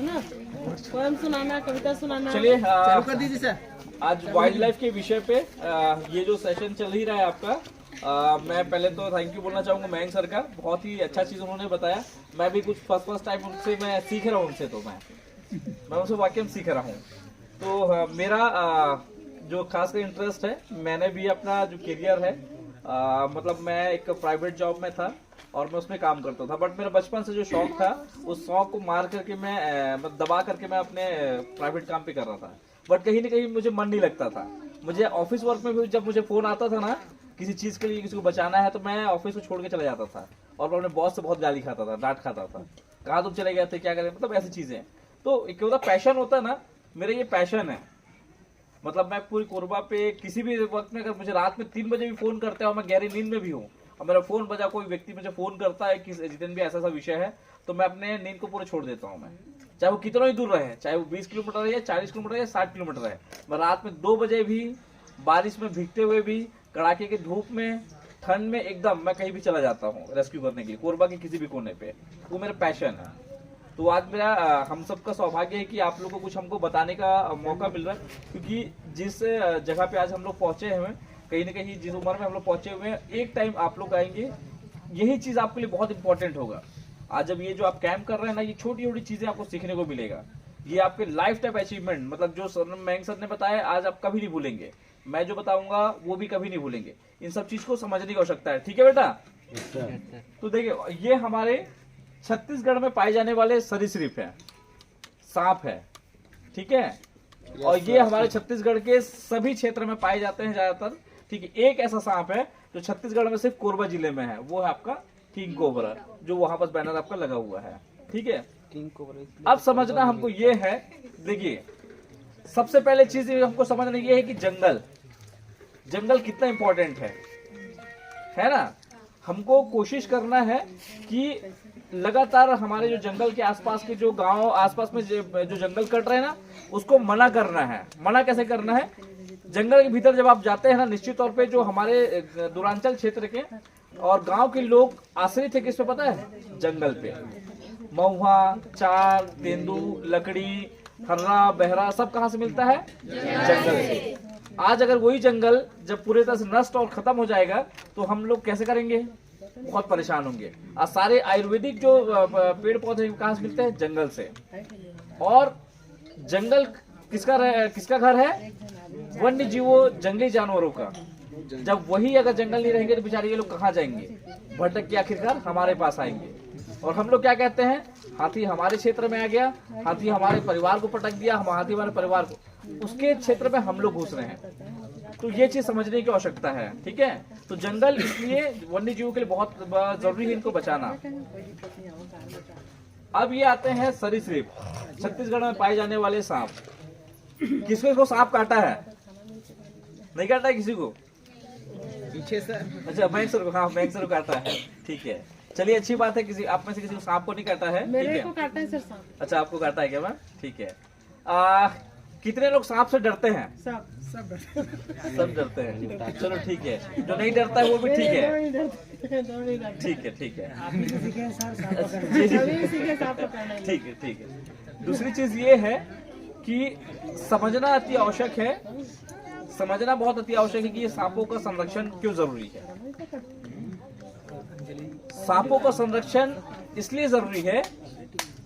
है ना, पोएम सुनाना, कविता सुनाना। चलिए कर दीजिए सर। आज वाइल्ड लाइफ के विषय पे ये जो सेशन चल ही रहा है आपका, मैं पहले तो थैंक यू बोलना चाहूँगा मयंक सर का, बहुत ही अच्छा चीज़ उन्होंने बताया। मैं भी कुछ फर्स्ट टाइम उनसे मैं सीख रहा हूँ, उनसे तो मैं उनसे वाकई में सीख रहा हूँ। तो मेरा जो खास कर इंटरेस्ट है, मैंने भी अपना जो करियर है, मतलब मैं एक प्राइवेट जॉब में था और मैं उसमें काम करता था, बट मेरा बचपन से जो शौक था उस शौक को मार करके मैं दबा करके मैं अपने प्राइवेट काम पे कर रहा था, बट कहीं ना कहीं मुझे मन नहीं लगता था। मुझे ऑफिस वर्क में भी जब मुझे फोन आता था ना किसी चीज के लिए, किसी को बचाना है, तो मैं ऑफिस को छोड़ के चला जाता था और मैं अपने बॉस से बहुत गाली खाता था, डांट खाता था, कहाँ तुम चले गए थे, क्या करें, मतलब ऐसी चीजें। तो एक होता पैशन होता है ना, मेरा ये पैशन है। मतलब मैं पूरी कोरबा पे किसी भी वक्त में, अगर मुझे रात में 3 बजे भी फोन करते हैं और मैं गहरी नींद में भी हूँ और मेरा फोन बजा, कोई व्यक्ति मुझे फोन करता है कि जितने भी ऐसा विषय है, तो मैं अपने नींद को पूरे छोड़ देता हूँ। मैं चाहे वो कितना ही दूर रहे, चाहे वो 20 किलोमीटर है, 40 किलोमीटर है, 60 किलोमीटर है, मैं रात में 2 बजे भी, बारिश में भीगते हुए भी, कड़ाके की धूप में, ठंड में, एकदम मैं कहीं भी चला जाता हूँ रेस्क्यू करने के लिए, कोरबा के किसी भी कोने पे। वो मेरा पैशन है। तो आज मेरा हम सबका सौभाग्य है कि आप लोगों को कुछ हमको बताने का मौका मिल रहा है, क्योंकि जिस जगह पे आज हम लोग पहुंचे हैं, कहीं ना कहीं जिस उम्र में हम लोग पहुंचे हुए हैं, एक टाइम आप लोग आएंगे, यही चीज आपके लिए बहुत इंपॉर्टेंट होगा। आज जब ये जो आप कैंप कर रहे हैं ना, ये छोटी छोटी चीजें आपको सीखने को मिलेगा, ये आपके लाइफ टाइम अचीवमेंट, मतलब जो सर मयंक सर ने बताया आज आप कभी नहीं भूलेंगे, मैं जो बताऊंगा वो भी कभी नहीं भूलेंगे। इन सब चीज को समझने की आवश्यकता है, ठीक है बेटा? तो देखिए, ये हमारे छत्तीसगढ़ में पाए जाने वाले सरीसृप है, सांप है, ठीक है, और ये हमारे छत्तीसगढ़ के सभी क्षेत्र में पाए जाते हैं ज्यादातर, ठीक है। एक ऐसा सांप है जो छत्तीसगढ़ में सिर्फ कोरबा जिले में है, वो है आपका किंग कोबरा, जो वहां पर बैनर आपका लगा हुआ है, ठीक है। किंग कोबरा अब समझना हमको ये है, देखिए सबसे पहले चीज हमको समझना ये है कि जंगल कितना इंपॉर्टेंट है ना। हमको कोशिश करना है कि लगातार हमारे जो जंगल के आसपास के जो गांव आसपास में जो जंगल कट रहे हैं ना, उसको मना करना है। मना कैसे करना है? जंगल के भीतर जब आप जाते हैं ना, निश्चित तौर पे जो हमारे दूरांचल क्षेत्र के और गांव के लोग आश्रित है किस पे पता है? जंगल पे। महुआ, चार, तेंदू, लकड़ी, हर्रा, बहरा सब कहाँ से मिलता है? जंगल से। आज अगर वही जंगल जब पूरे तरह से नष्ट और खत्म हो जाएगा तो हम लोग कैसे करेंगे? बहुत परेशान होंगे। और सारे आयुर्वेदिक जो पेड़ पौधे कहाँ से मिलते हैं? जंगल से। और जंगल किसका घर है? वन्य जीवों, जंगली जानवरों का। जब वही अगर जंगल नहीं रहेंगे तो बेचारे ये लोग कहाँ जाएंगे? भटक के आखिरकार हमारे पास आएंगे। और हम लोग क्या कहते हैं? हाथी हमारे क्षेत्र में आ गया, हाथी हमारे परिवार को पटक दिया, हाथी हमारे परिवार को, उसके क्षेत्र में हम लोग घुस रहे हैं। तो ये चीज समझने की आवश्यकता है, ठीक है। तो जंगल इसलिए वन्य जीवों के लिए बहुत जरूरी है इनको बचाना। अब ये आते हैं सरीसृप, छत्तीसगढ़ में पाए जाने वाले सांप। किसको सांप काटा है? नहीं काटा है किसी को? पीछे से। अच्छा, मयंक सर को, हाँ मयंक सर को काटा है, ठीक है। चलिए अच्छी बात है, किसी आप में से किसी को सांप को नहीं काटा है? मेरे को काटा है सर सांप। अच्छा, आपको काटा है क्या मैम? ठीक है। कितने लोग सांप से डरते हैं? सब डरते हैं। चलो ठीक है, जो नहीं डरता है वो भी ठीक है, ठीक है, ठीक है, ठीक है। दूसरी चीज ये है कि समझना अति आवश्यक है, समझना बहुत अति आवश्यक है कि ये सांपों का संरक्षण क्यों जरूरी है। सांपों का संरक्षण इसलिए जरूरी है,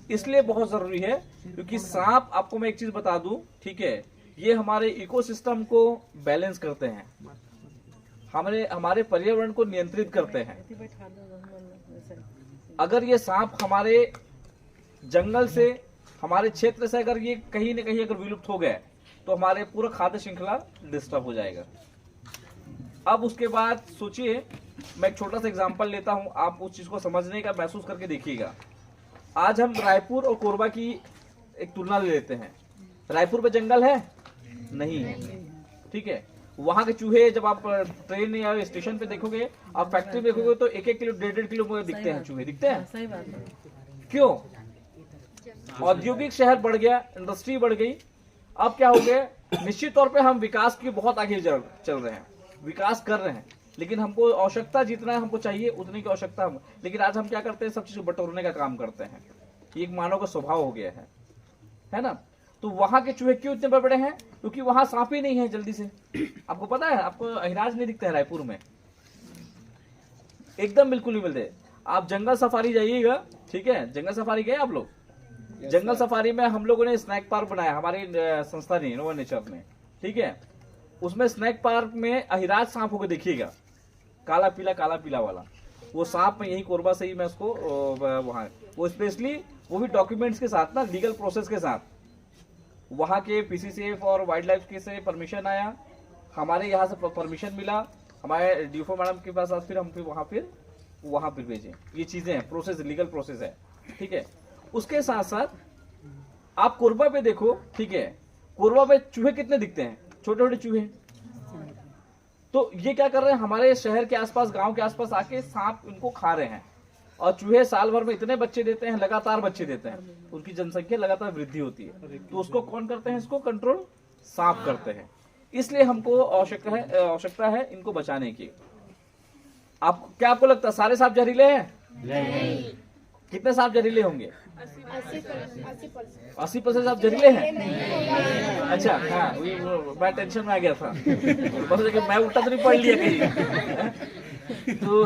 इसलिए बहुत जरूरी है क्योंकि सांप, आपको मैं एक चीज बता दूं, ठीक है, ये हमारे इकोसिस्टम को बैलेंस करते हैं, हमारे पर्यावरण को नियंत्रित करते हैं। अगर ये सांप हमारे जंगल से, हमारे क्षेत्र से अगर ये कहीं न कहीं अगर विलुप्त हो गए तो हमारे पूरा खाद्य श्रृंखला डिस्टर्ब हो जाएगा। अब उसके बाद सोचिए, मैं एक छोटा सा एग्जांपल लेता हूं, आप उस चीज को समझने का महसूस करके देखिएगा। आज हम रायपुर और कोरबा की एक तुलना ले लेते हैं। रायपुर में जंगल है? नहीं है, ठीक है। वहां के चूहे जब आप ट्रेन या स्टेशन पे देखोगे, आप फैक्ट्री देखोगे तो 1-1 किलो 1.5 किलो दिखते हैं चूहे, दिखते हैं। सही बात है। क्यों? औद्योगिक शहर बढ़ गया, इंडस्ट्री बढ़ गई। अब क्या हो गया? निश्चित तौर पे हम विकास की बहुत आगे चल रहे हैं, विकास कर रहे हैं, लेकिन हमको आवश्यकता जितना हमको चाहिए उतनी की आवश्यकता हम, लेकिन आज हम क्या करते हैं? सब चीज को बटोरने का काम करते हैं। ये एक मानव का स्वभाव हो गया है। है ना। तो वहां के चूहे क्यों इतने बड़े हैं? क्योंकि वहां सांप ही नहीं है जल्दी से। आपको पता है, आपको अहिराज नहीं दिखता है रायपुर में, एकदम बिल्कुल नहीं मिलते। आप जंगल सफारी जाइएगा, ठीक है, जंगल सफारी गए आप लोग? जंगल सफारी में हम लोगों ने स्नैक पार्क बनाया, हमारी संस्था ने, इनोवा नेचर ने, ठीक है। उसमें स्नैक पार्क में अहिराज सांप होकर देखिएगा, काला पीला वाला। वो सांप में यही कोरबा से ही मैं उसको वहां, वो स्पेशली वो भी डॉक्यूमेंट्स के साथ ना, लीगल प्रोसेस के साथ, वहां के पीसीसीएफ और वाइल्ड लाइफ के से परमिशन आया, हमारे यहाँ से परमिशन मिला, हमारे डीओ मैडम के पास, फिर हम वहां फिर भेजे। ये चीजें हैं, प्रोसेस, लीगल प्रोसेस है, ठीक है। उसके साथ साथ आप कोरबा पे देखो, ठीक है, कोरबा पे चूहे कितने दिखते हैं, छोटे छोटे चूहे। तो ये क्या कर रहे हैं, हमारे शहर के आसपास, गांव के आसपास आके सांप उनको खा रहे हैं। और चूहे साल भर में इतने बच्चे देते हैं, लगातार बच्चे देते हैं, उनकी जनसंख्या लगातार वृद्धि होती है। तो उसको कौन करते हैं, इसको कंट्रोल सांप करते हैं। इसलिए हमको आवश्यकता है इनको बचाने की। क्या आपको लगता है सारे सांप जहरीले हैं? नहीं। कितने सांप जहरीले होंगे? 80% सांप जहरीले हैं? अच्छा, हाँ, मैं टेंशन में आ गया था, मैं उल्टा तो नहीं पढ़ लिया कहीं। तो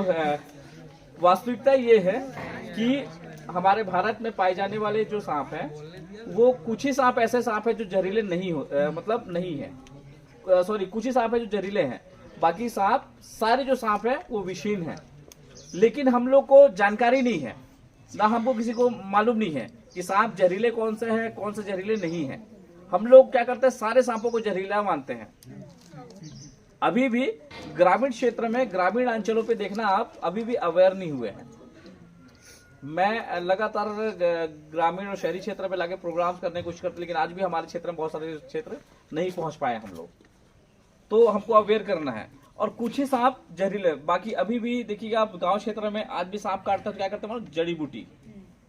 वास्तविकता ये है कि हमारे भारत में पाए जाने वाले जो सांप हैं, वो कुछ ही सांप ऐसे सांप है जो जहरीले नहीं मतलब नहीं है, सॉरी, कुछ ही सांप है जो जहरीले हैं, बाकी सांप, सारे जो सांप है वो विषहीन है। लेकिन हम लोग को जानकारी नहीं है, ना हमको किसी को मालूम नहीं है कि सांप जहरीले कौन से हैं, कौन से जहरीले नहीं है। हम लोग क्या करते हैं, सारे सांपों को जहरीला मानते हैं। अभी भी ग्रामीण क्षेत्र में, ग्रामीण अंचलों पे देखना आप, अभी भी अवेयर नहीं हुए हैं। मैं लगातार ग्रामीण और शहरी क्षेत्र में लाके प्रोग्राम्स करने की कोशिश करते, लेकिन आज भी हमारे क्षेत्र में बहुत सारे क्षेत्र नहीं पहुंच पाए हम लोग। तो हमको अवेयर करना है। और कुछ ही सांप जहरीले, बाकी अभी भी देखिएगा आप, गांव क्षेत्र में आज भी सांप काटता तो क्या करते हैं, जड़ी बूटी,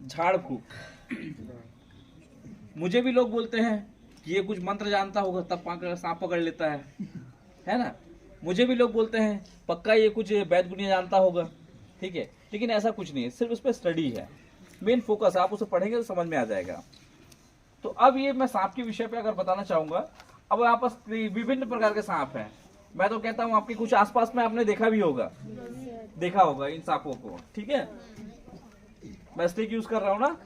झाड़ फूक। मुझे भी लोग बोलते हैं कि ये कुछ मंत्र जानता होगा तब सांप पकड़ लेता है ना। मुझे भी लोग बोलते हैं पक्का ये कुछ वैद्य गुनिया जानता होगा, ठीक है, लेकिन ऐसा कुछ नहीं है, सिर्फ उस पर स्टडी है, मेन फोकस। आप उसे पढ़ेंगे तो समझ में आ जाएगा। तो अब ये मैं सांप के विषय पे अगर बताना चाहूंगा, अब यहाँ पर विभिन्न प्रकार के सांप हैं। मैं तो कहता हूँ आपके कुछ आसपास में आपने देखा भी होगा, इन सांपों को, ठीक है। मैं स्टिक यूज कर रहा हूँ ना।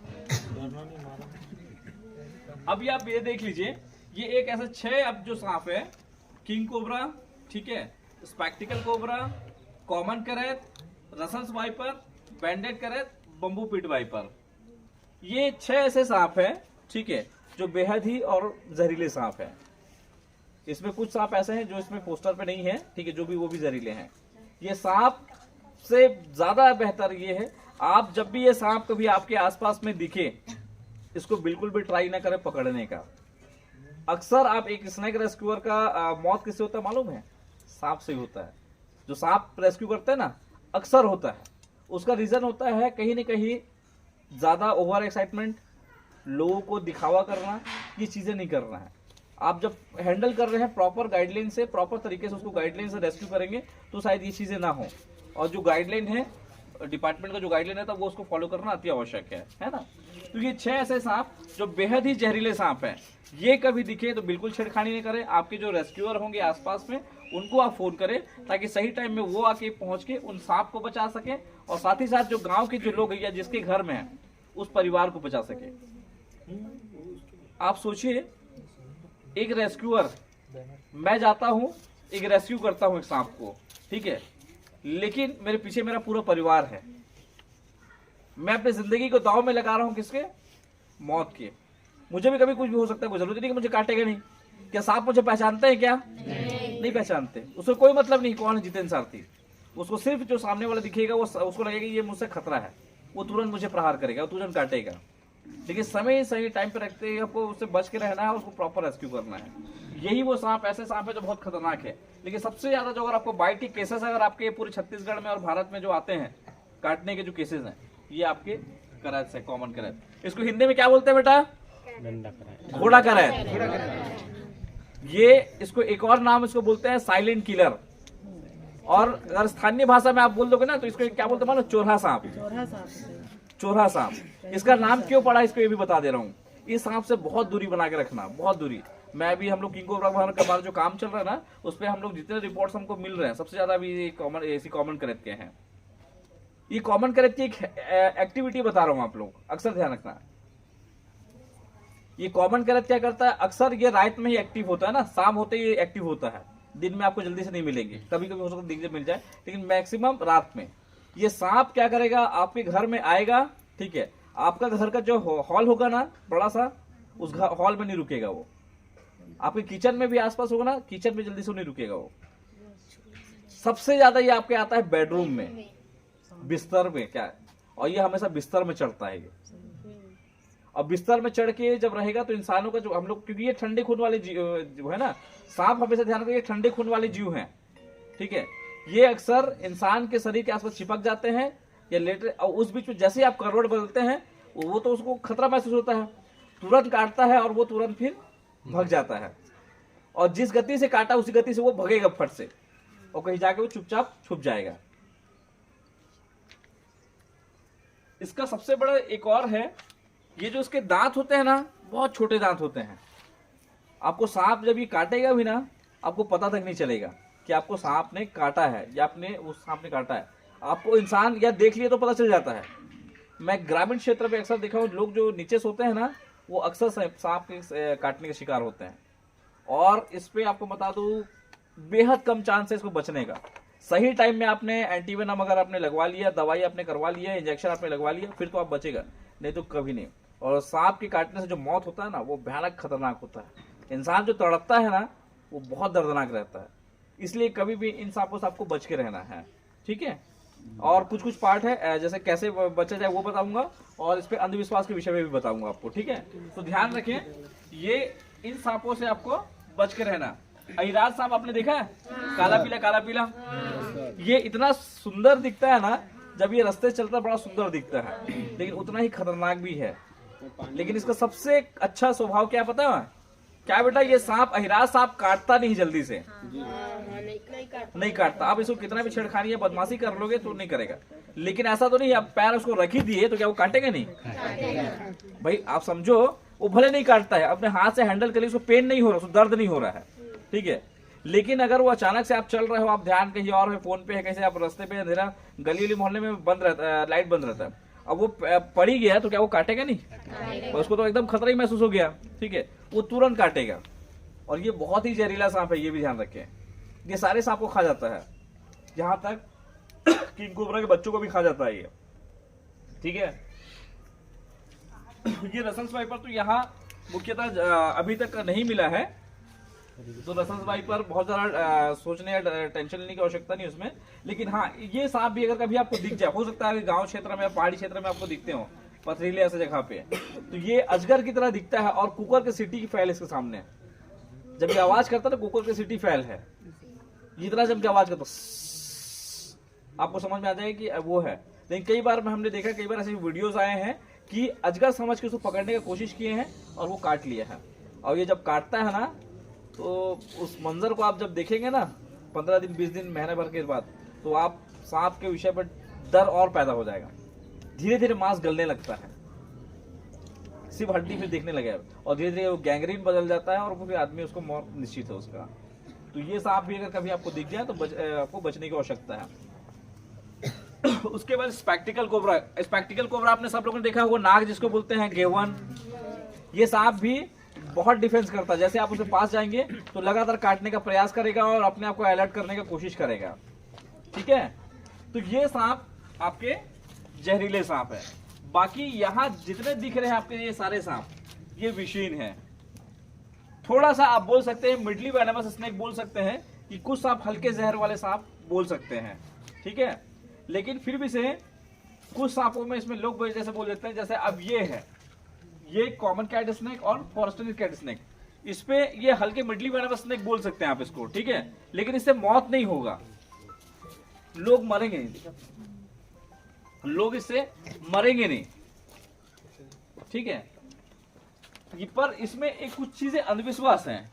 अभी आप ये देख लीजिए, ये एक ऐसा 6 अब जो सांप है, किंग कोबरा, ठीक है, स्पेक्टिकल कोबरा, कॉमन करैत, रसल्स वाइपर, बैंडेड करैत, बम्बू पिट वाइपर, ये 6 ऐसे सांप हैं, ठीक है, जो बेहद ही और जहरीले सांप हैं। इसमें कुछ सांप ऐसे हैं जो इसमें पोस्टर पे नहीं है, ठीक है, जो भी वो भी जहरीले हैं। ये सांप से ज्यादा बेहतर ये है, आप जब भी ये सांप कभी आपके आसपास में दिखे, इसको बिल्कुल भी ट्राई ना करें पकड़ने का। अक्सर आप एक स्नेक रेस्क्यूअर का मौत किससे होता है मालूम है? सांप से होता है। जो सांप रेस्क्यू करते हैं ना, अक्सर होता है। उसका रीजन होता है कहीं न कहीं ज्यादा ओवर एक्साइटमेंट, लोगों को दिखावा करना, ये चीजें नहीं करना है। आप जब हैंडल कर रहे हैं प्रॉपर गाइडलाइन से, प्रॉपर तरीके से उसको गाइडलाइन से रेस्क्यू करेंगे तो शायद ये चीजें ना हो। और जो गाइडलाइन है डिपार्टमेंट का, जो गाइडलाइन है, तब वो उसको फॉलो करना अति आवश्यक है ना। तो ये 6 ऐसे सांप जो बेहद ही जहरीले सांप हैं, ये कभी दिखे तो बिल्कुल छेड़खानी नहीं करें। आपके जो रेस्क्यूअर होंगे आसपास में, उनको आप फोन करें ताकि सही टाइम में वो आके पहुंच के उन सांप को बचा सके, और साथ ही साथ जो गांव के जो लोग या जिसके घर में है उस परिवार को बचा सके। आप सोचिए, एक रेस्क्यूअर, मैं जाता हूं, एक रेस्क्यू करता हूं एक सांप को, ठीक है, लेकिन मेरे पीछे मेरा पूरा परिवार है। मैं अपनी जिंदगी को दांव में लगा रहा हूं, किसके? मौत के। मुझे भी कभी कुछ भी हो सकता है, कोई जरूरी नहीं कि मुझे काटेगा नहीं। क्या सांप मुझे पहचानते हैं क्या? नहीं पहचानते। उसको कोई मतलब नहीं कौन है जितेंद्र सारथी। उसको सिर्फ जो सामने वाला दिखेगा, वो उसको लगेगा ये मुझसे खतरा है, वो तुरंत मुझे प्रहार करेगा, वो तुरंत काटेगा। लेकिन समय सही टाइम पे रखते हैं, आपको उससे बच के रहना है, उसको प्रॉपर रेस्क्यू करना है। यही वो सांप, ऐसे सांप है जो बहुत खतरनाक है। लेकिन सबसे ज्यादा जो अगर आपको बाइट के केसेस अगर आपके पूरे छत्तीसगढ़ में और भारत में जो आते हैं काटने के जो केसेस हैं, ये आपके करैत से, कॉमन करैत। इसको हिंदी में क्या बोलते हैं बेटा? घोड़ा करैत। ये इसको एक और नाम इसको बोलते हैं साइलेंट किलर। और अगर स्थानीय भाषा में आप बोल दोगे ना तो इसको क्या बोलते हैं? चोरहा सांप। चोरहा सांप। इसका नाम क्यों पड़ा इसको ये भी बता दे रहा हूँ। इस सांप से बहुत दूरी बना के रखना, बहुत दूरी। मैं भी हम लोग किंग कोबरा का हमारा जो काम चल रहा है ना, उस पर हम लोग जितने रिपोर्ट्स हमको मिल रहे हैं सबसे ज्यादा अभी कॉमन करत के हैं। ये कॉमन करत की एक एक्टिविटी बता रहा हूँ, आप लोग अक्सर ध्यान रखना। ये कॉमन करत क्या करता है, अक्सर ये रात में ही एक्टिव होता है ना, शाम होते ही एक्टिव होता है, दिन में आपको जल्दी से नहीं मिलेंगे, कभी कभी हो सकता है दिख मिल जाए, लेकिन मैक्सिमम रात में। ये सांप क्या करेगा, आपके घर में आएगा, ठीक है, आपका घर का जो हॉल होगा ना बड़ा सा, उस हॉल में नहीं रुकेगा वो, आपके किचन में भी आसपास होगा ना, किचन में जल्दी से नहीं रुकेगा वो। सबसे ज्यादा ये आपके आता है बेडरूम में, बिस्तर में, क्या है, और ये हमेशा बिस्तर में चढ़ता है ये। और बिस्तर में चढ़ के जब रहेगा तो इंसानों का जो हम लोग, क्योंकि ये ठंडे खून वाले जीव है ना, सांप हमेशा ध्यान रखिए, ये ठंडे खून वाले जीव हैं, ठीक है। ये अक्सर इंसान के शरीर के आसपास चिपक जाते हैं या लेटे, और उस बीच में जैसे ही आप करवट बदलते हैं वो तो उसको खतरा महसूस होता है, तुरंत काटता है और वो तुरंत फिर भाग जाता है, और जिस गति से काटा उसी गति से वो भगेगा फट से, और कहीं जाके वो चुपचाप छुप जाएगा। इसका सबसे बड़ा एक और है, ये जो इसके दांत होते हैं ना, बहुत छोटे दांत होते हैं। आपको सांप जब ये काटेगा भी ना, आपको पता तक नहीं चलेगा कि आपको सांप ने काटा है या आपने उस सांप ने काटा है। आपको इंसान या देख लिए तो पता चल जाता है। मैं ग्रामीण क्षेत्र में अक्सर देखा हूँ, लोग जो नीचे सोते हैं ना, वो अक्सर सांप के काटने के शिकार होते हैं। और इस पे आपको बता दूं, बेहद कम चांस है इसको बचने का। सही टाइम में आपने एंटीवेनम अगर आपने लगवा लिया, दवाई आपने करवा लिया, इंजेक्शन आपने लगवा लिया, फिर तो आप बचेगा, नहीं तो कभी नहीं। और सांप के काटने से जो मौत होता है ना, वो भयानक खतरनाक होता है। इंसान जो तड़पता है ना, वो बहुत दर्दनाक रहता है। इसलिए कभी भी इन सांपों से आपको बच के रहना है, ठीक है। और कुछ कुछ पार्ट है, जैसे कैसे बचा जाए वो बताऊंगा, और इस पे अंधविश्वास के विषय में भी बताऊंगा आपको, ठीक है। तो ध्यान रखें, ये इन सांपों से आपको बच के रहना। अहिराज सांप आपने देखा है, काला पीला काला पीला, ये इतना सुंदर दिखता है ना, जब ये रास्ते चलता है बड़ा सुंदर दिखता है, लेकिन उतना ही खतरनाक भी है। लेकिन इसका सबसे अच्छा स्वभाव क्या पता है क्या बेटा, ये सांप अहिराज सांप काटता नहीं जल्दी से, नहीं काटता। आप इसको कितना भी छेड़खानी या बदमाशी कर लोगे तो नहीं करेगा। लेकिन ऐसा तो नहीं आप पैर उसको रख ही दिए तो क्या वो काटेगा नहीं? भाई आप समझो, वो भले नहीं काटता है, अपने हाथ से हैंडल करिए, उसको पेन नहीं हो रहा, उसको दर्द नहीं हो रहा है, ठीक है। लेकिन अगर वो अचानक से आप चल रहे हो, आप ध्यान कहीं और है, फोन पे है, कैसे आप रास्ते पे अंधेरा, गली मोहल्ले में बंद रहता है, लाइट बंद रहता है, अब वो पड़ ही गया तो क्या वो काटेगा नहीं? उसको तो एकदम खतरा ही महसूस हो गया, ठीक है, वो तुरंत काटेगा। और ये बहुत ही जहरीला सांप है, ये भी ध्यान रखें। ये सारे सांप को खा जाता है, जहां तक किंग कोबरा के बच्चों को भी खा जाता है ये, ठीक है। ये रसल स्वाइपर तो यहाँ मुख्यतः अभी तक नहीं मिला है, तो रसल स्वाइपर बहुत ज्यादा सोचने या टेंशन लेने की आवश्यकता नहीं उसमें। लेकिन हाँ, ये सांप भी अगर कभी आपको दिख जाए, हो सकता है गांव क्षेत्र में या पहाड़ी क्षेत्र में आपको दिखते हो, पथरीले ऐसे जगह पे, तो ये अजगर की तरह दिखता है और कुकर के सीटी की फैल इसके सामने। जब ये आवाज करता है तो कुकर की सीटी फैल है, जितना जब आवाज करता आपको समझ में आ जाएगा कि वो है। लेकिन कई बार हमने देखा, कई बार ऐसे वीडियोस आए हैं कि अजगर समझ के उसको पकड़ने की कोशिश किए हैं और वो काट लिया है। और ये जब काटता है ना, तो उस मंजर को आप जब देखेंगे ना 15 दिन 20 दिन महीने भर के बाद, तो आप सांप के विषय पर डर और पैदा हो जाएगा। धीरे धीरे मांस गलने लगता है, सिर्फ हड्डी फिर देखने लगेगा, और धीरे धीरे वो गैंग्रीन बदल जाता है और फिर आदमी उसको मौत निश्चित है उसका। तो ये सांप भी अगर कभी आपको दिख जाए तो आपको बचने की आवश्यकता है। उसके बाद स्पेक्टिकल कोबरा। स्पेक्टिकल कोबरा आपने सब लोगों ने देखा होगा, नाग जिसको बोलते हैं, गेवन। ये सांप भी बहुत डिफेंस करता है। जैसे आप उसके पास जाएंगे तो लगातार काटने का प्रयास करेगा और अपने आप को अलर्ट करने की कोशिश करेगा, ठीक है। तो ये सांप आपके जहरीले सांप है। बाकी यहाँ जितने दिख रहे हैं आपके ये सारे सांप, ये विषीन है। थोड़ा सा आप बोल सकते हैं मिडली वेनमस स्नेक बोल सकते हैं, कि कुछ सांप हल्के जहर वाले सांप बोल सकते हैं, ठीक है। लेकिन फिर भी से कुछ सांपों में इसमें लोग जैसे बोल देते हैं, जैसे अब ये है, ये कॉमन कैट स्नेक और फॉरेस्टर कैट स्नेक, इस पे ये हल्के मिडली वेनमस स्नेक बोल सकते हैं आप इसको, ठीक है। लेकिन इससे मौत नहीं होगा, लोग मरेंगे नहीं, लोग इससे मरेंगे नहीं, ठीक है। पर इसमें एक कुछ चीजें अंधविश्वास हैं,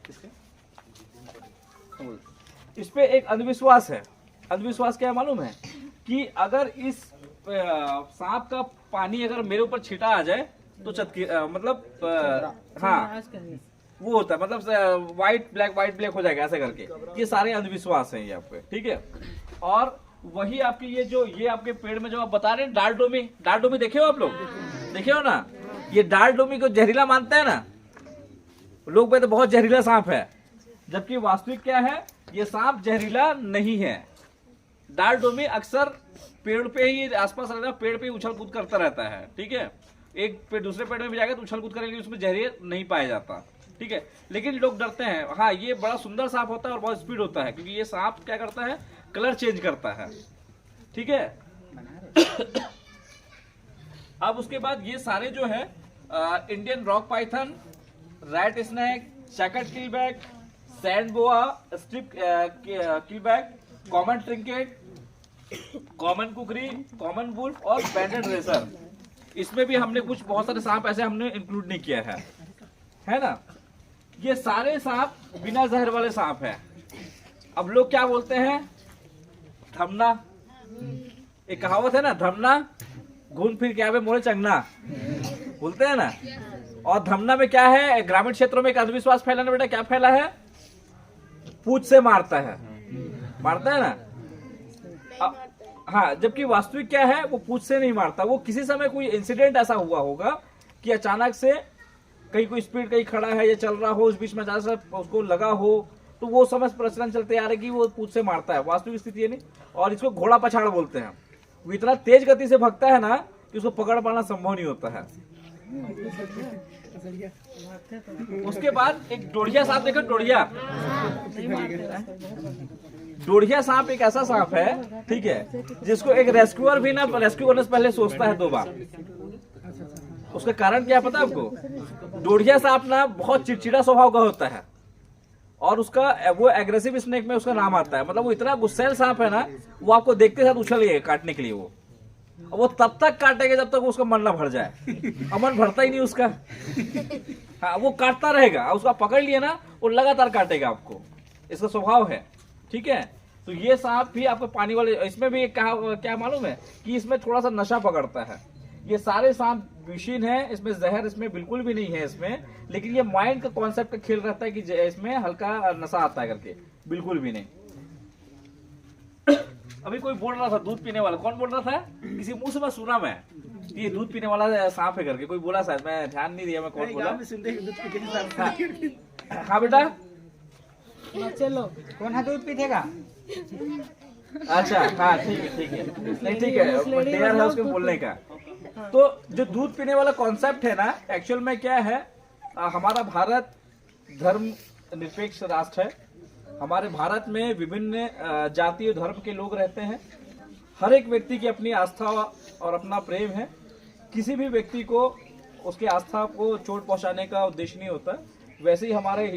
इस पे एक अंधविश्वास है। अंधविश्वास क्या है मालूम है? कि अगर इस सांप का पानी अगर मेरे ऊपर छिटा आ जाए, तो चटकी मतलब हाँ आज का है। वो होता है, मतलब व्हाइट ब्लैक हो जाएगा ऐसे करके। ये सारे अंधविश्वास हैं ये आपके, ठीक है। और वही आपकी ये आपके पेड़ में जो आप बता रहे हैं डालडोमी देखे हो आप लोग, देखे हो ना। ये डालडोमी को जहरीला मानते हैं ना लोग, कहते बहुत जहरीला सांप है, जबकि वास्तविक क्या है, ये सांप जहरीला नहीं है। डालडोमी अक्सर पेड़ पे ही आसपास रहता है, पेड़ पे ही उछल कूद करता रहता है, ठीक है। एक पेड़ दूसरे पेड़ में भी जाएगा तो उछल कूद करेंगे, उसमें जहरीला नहीं पाया जाता, ठीक है। लेकिन लोग डरते हैं। हाँ, ये बड़ा सुंदर सांप होता है और बहुत स्पीड होता है, क्योंकि ये सांप क्या करता है, कलर चेंज करता है, ठीक है। अब उसके बाद ये सारे जो है Indian rock python, rat snake, chequered keelback, sand boa, strip keelback, common trinket, common kukri, common wolf और बैंडेड रेसर। इसमें भी हमने कुछ बहुत सारे सांप ऐसे हमने इंक्लूड नहीं किया है ना। ये सारे सांप बिना जहर वाले सांप हैं। अब लोग क्या बोलते हैं, धमना, एक कहावत है ना, धमना घूम फिर के आवे मोरे चंगना, बोलते हैं ना। और धमना में क्या है, ग्रामीण क्षेत्रों में एक अंधविश्वास फैला ना बेटा, क्या फैला है, पूंछ से मारता है ना। हाँ, जबकि वास्तविक क्या है, वो पूंछ से नहीं मारता। वो किसी समय कोई इंसिडेंट ऐसा हुआ होगा कि अचानक से कहीं कोई स्पीड कहीं खड़ा है या चल रहा हो, उस बीच में अचानक से उसको लगा हो, तो वो समझ प्रचलन चलते आ रहे कि वो पूंछ से मारता है। वास्तविक स्थिति ये नहीं। और इसको घोड़ा पछाड़ बोलते हैं। वो इतना तेज गति से भागता है ना कि उसको पकड़ पाना संभव नहीं होता है। उसके बाद एक डोढ़िया सांप देखो, डोढ़िया सांप एक ऐसा सांप है, ठीक है, जिसको एक रेस्क्यूअर भी ना रेस्क्यू करने से पहले सोचता है 2 बार। उसका कारण क्या पता है आपको, डोढ़िया सांप ना बहुत चिड़चिड़ा स्वभाव का होता है और उसका वो एग्रेसिव स्नेक में उसका नाम आता है। मतलब वो इतना गुस्सैल सांप है ना, वो आपको देखते साथ उछलेगा काटने के लिए। वो तब तक काटेगा जब तक उसका मन ना भर जाए। मन भरता ही नहीं उसका। हाँ, वो काटता रहेगा, उसका पकड़ लिया ना, वो लगातार काटेगा आपको। इसका स्वभाव है, ठीक है। तो ये सांप भी आपको पानी वाले, इसमें भी क्या मालूम है कि इसमें थोड़ा सा नशा पकड़ता है। ये सारे सांप विषीन है, इसमें जहर इसमें बिल्कुल भी नहीं है इसमें, लेकिन ये माइंड का कॉन्सेप्ट का खेल रहता है कि इसमें हल्का नशा आता है करके, बिल्कुल भी नहीं। अभी कोई बोल रहा था दूध पीने वाला, कौन बोल रहा था, किसी मुंह से मैं सुना, मैं ये दूध पीने वाला सांप है करके कोई बोला, शायद मैं ध्यान नहीं दिया मैं कौन बोला। हाँ बेटा, चलो कौन है दूध पीतेगा। अच्छा, हाँ ठीक है नहीं ठीक है, तैयार है उसको बोलने का। तो जो दूध पीने वाला कॉन्सेप्ट है ना, एक्चुअल में क्या है, हमारा भारत धर्म निरपेक्ष राष्ट्र है। हमारे भारत में विभिन्न जाति और धर्म के लोग रहते हैं। हर एक व्यक्ति की अपनी आस्था और अपना प्रेम है। किसी भी व्यक्ति को उसकी आस्था को चोट पहुंचाने का उद्देश्य नहीं होता। वैसे ही हमारे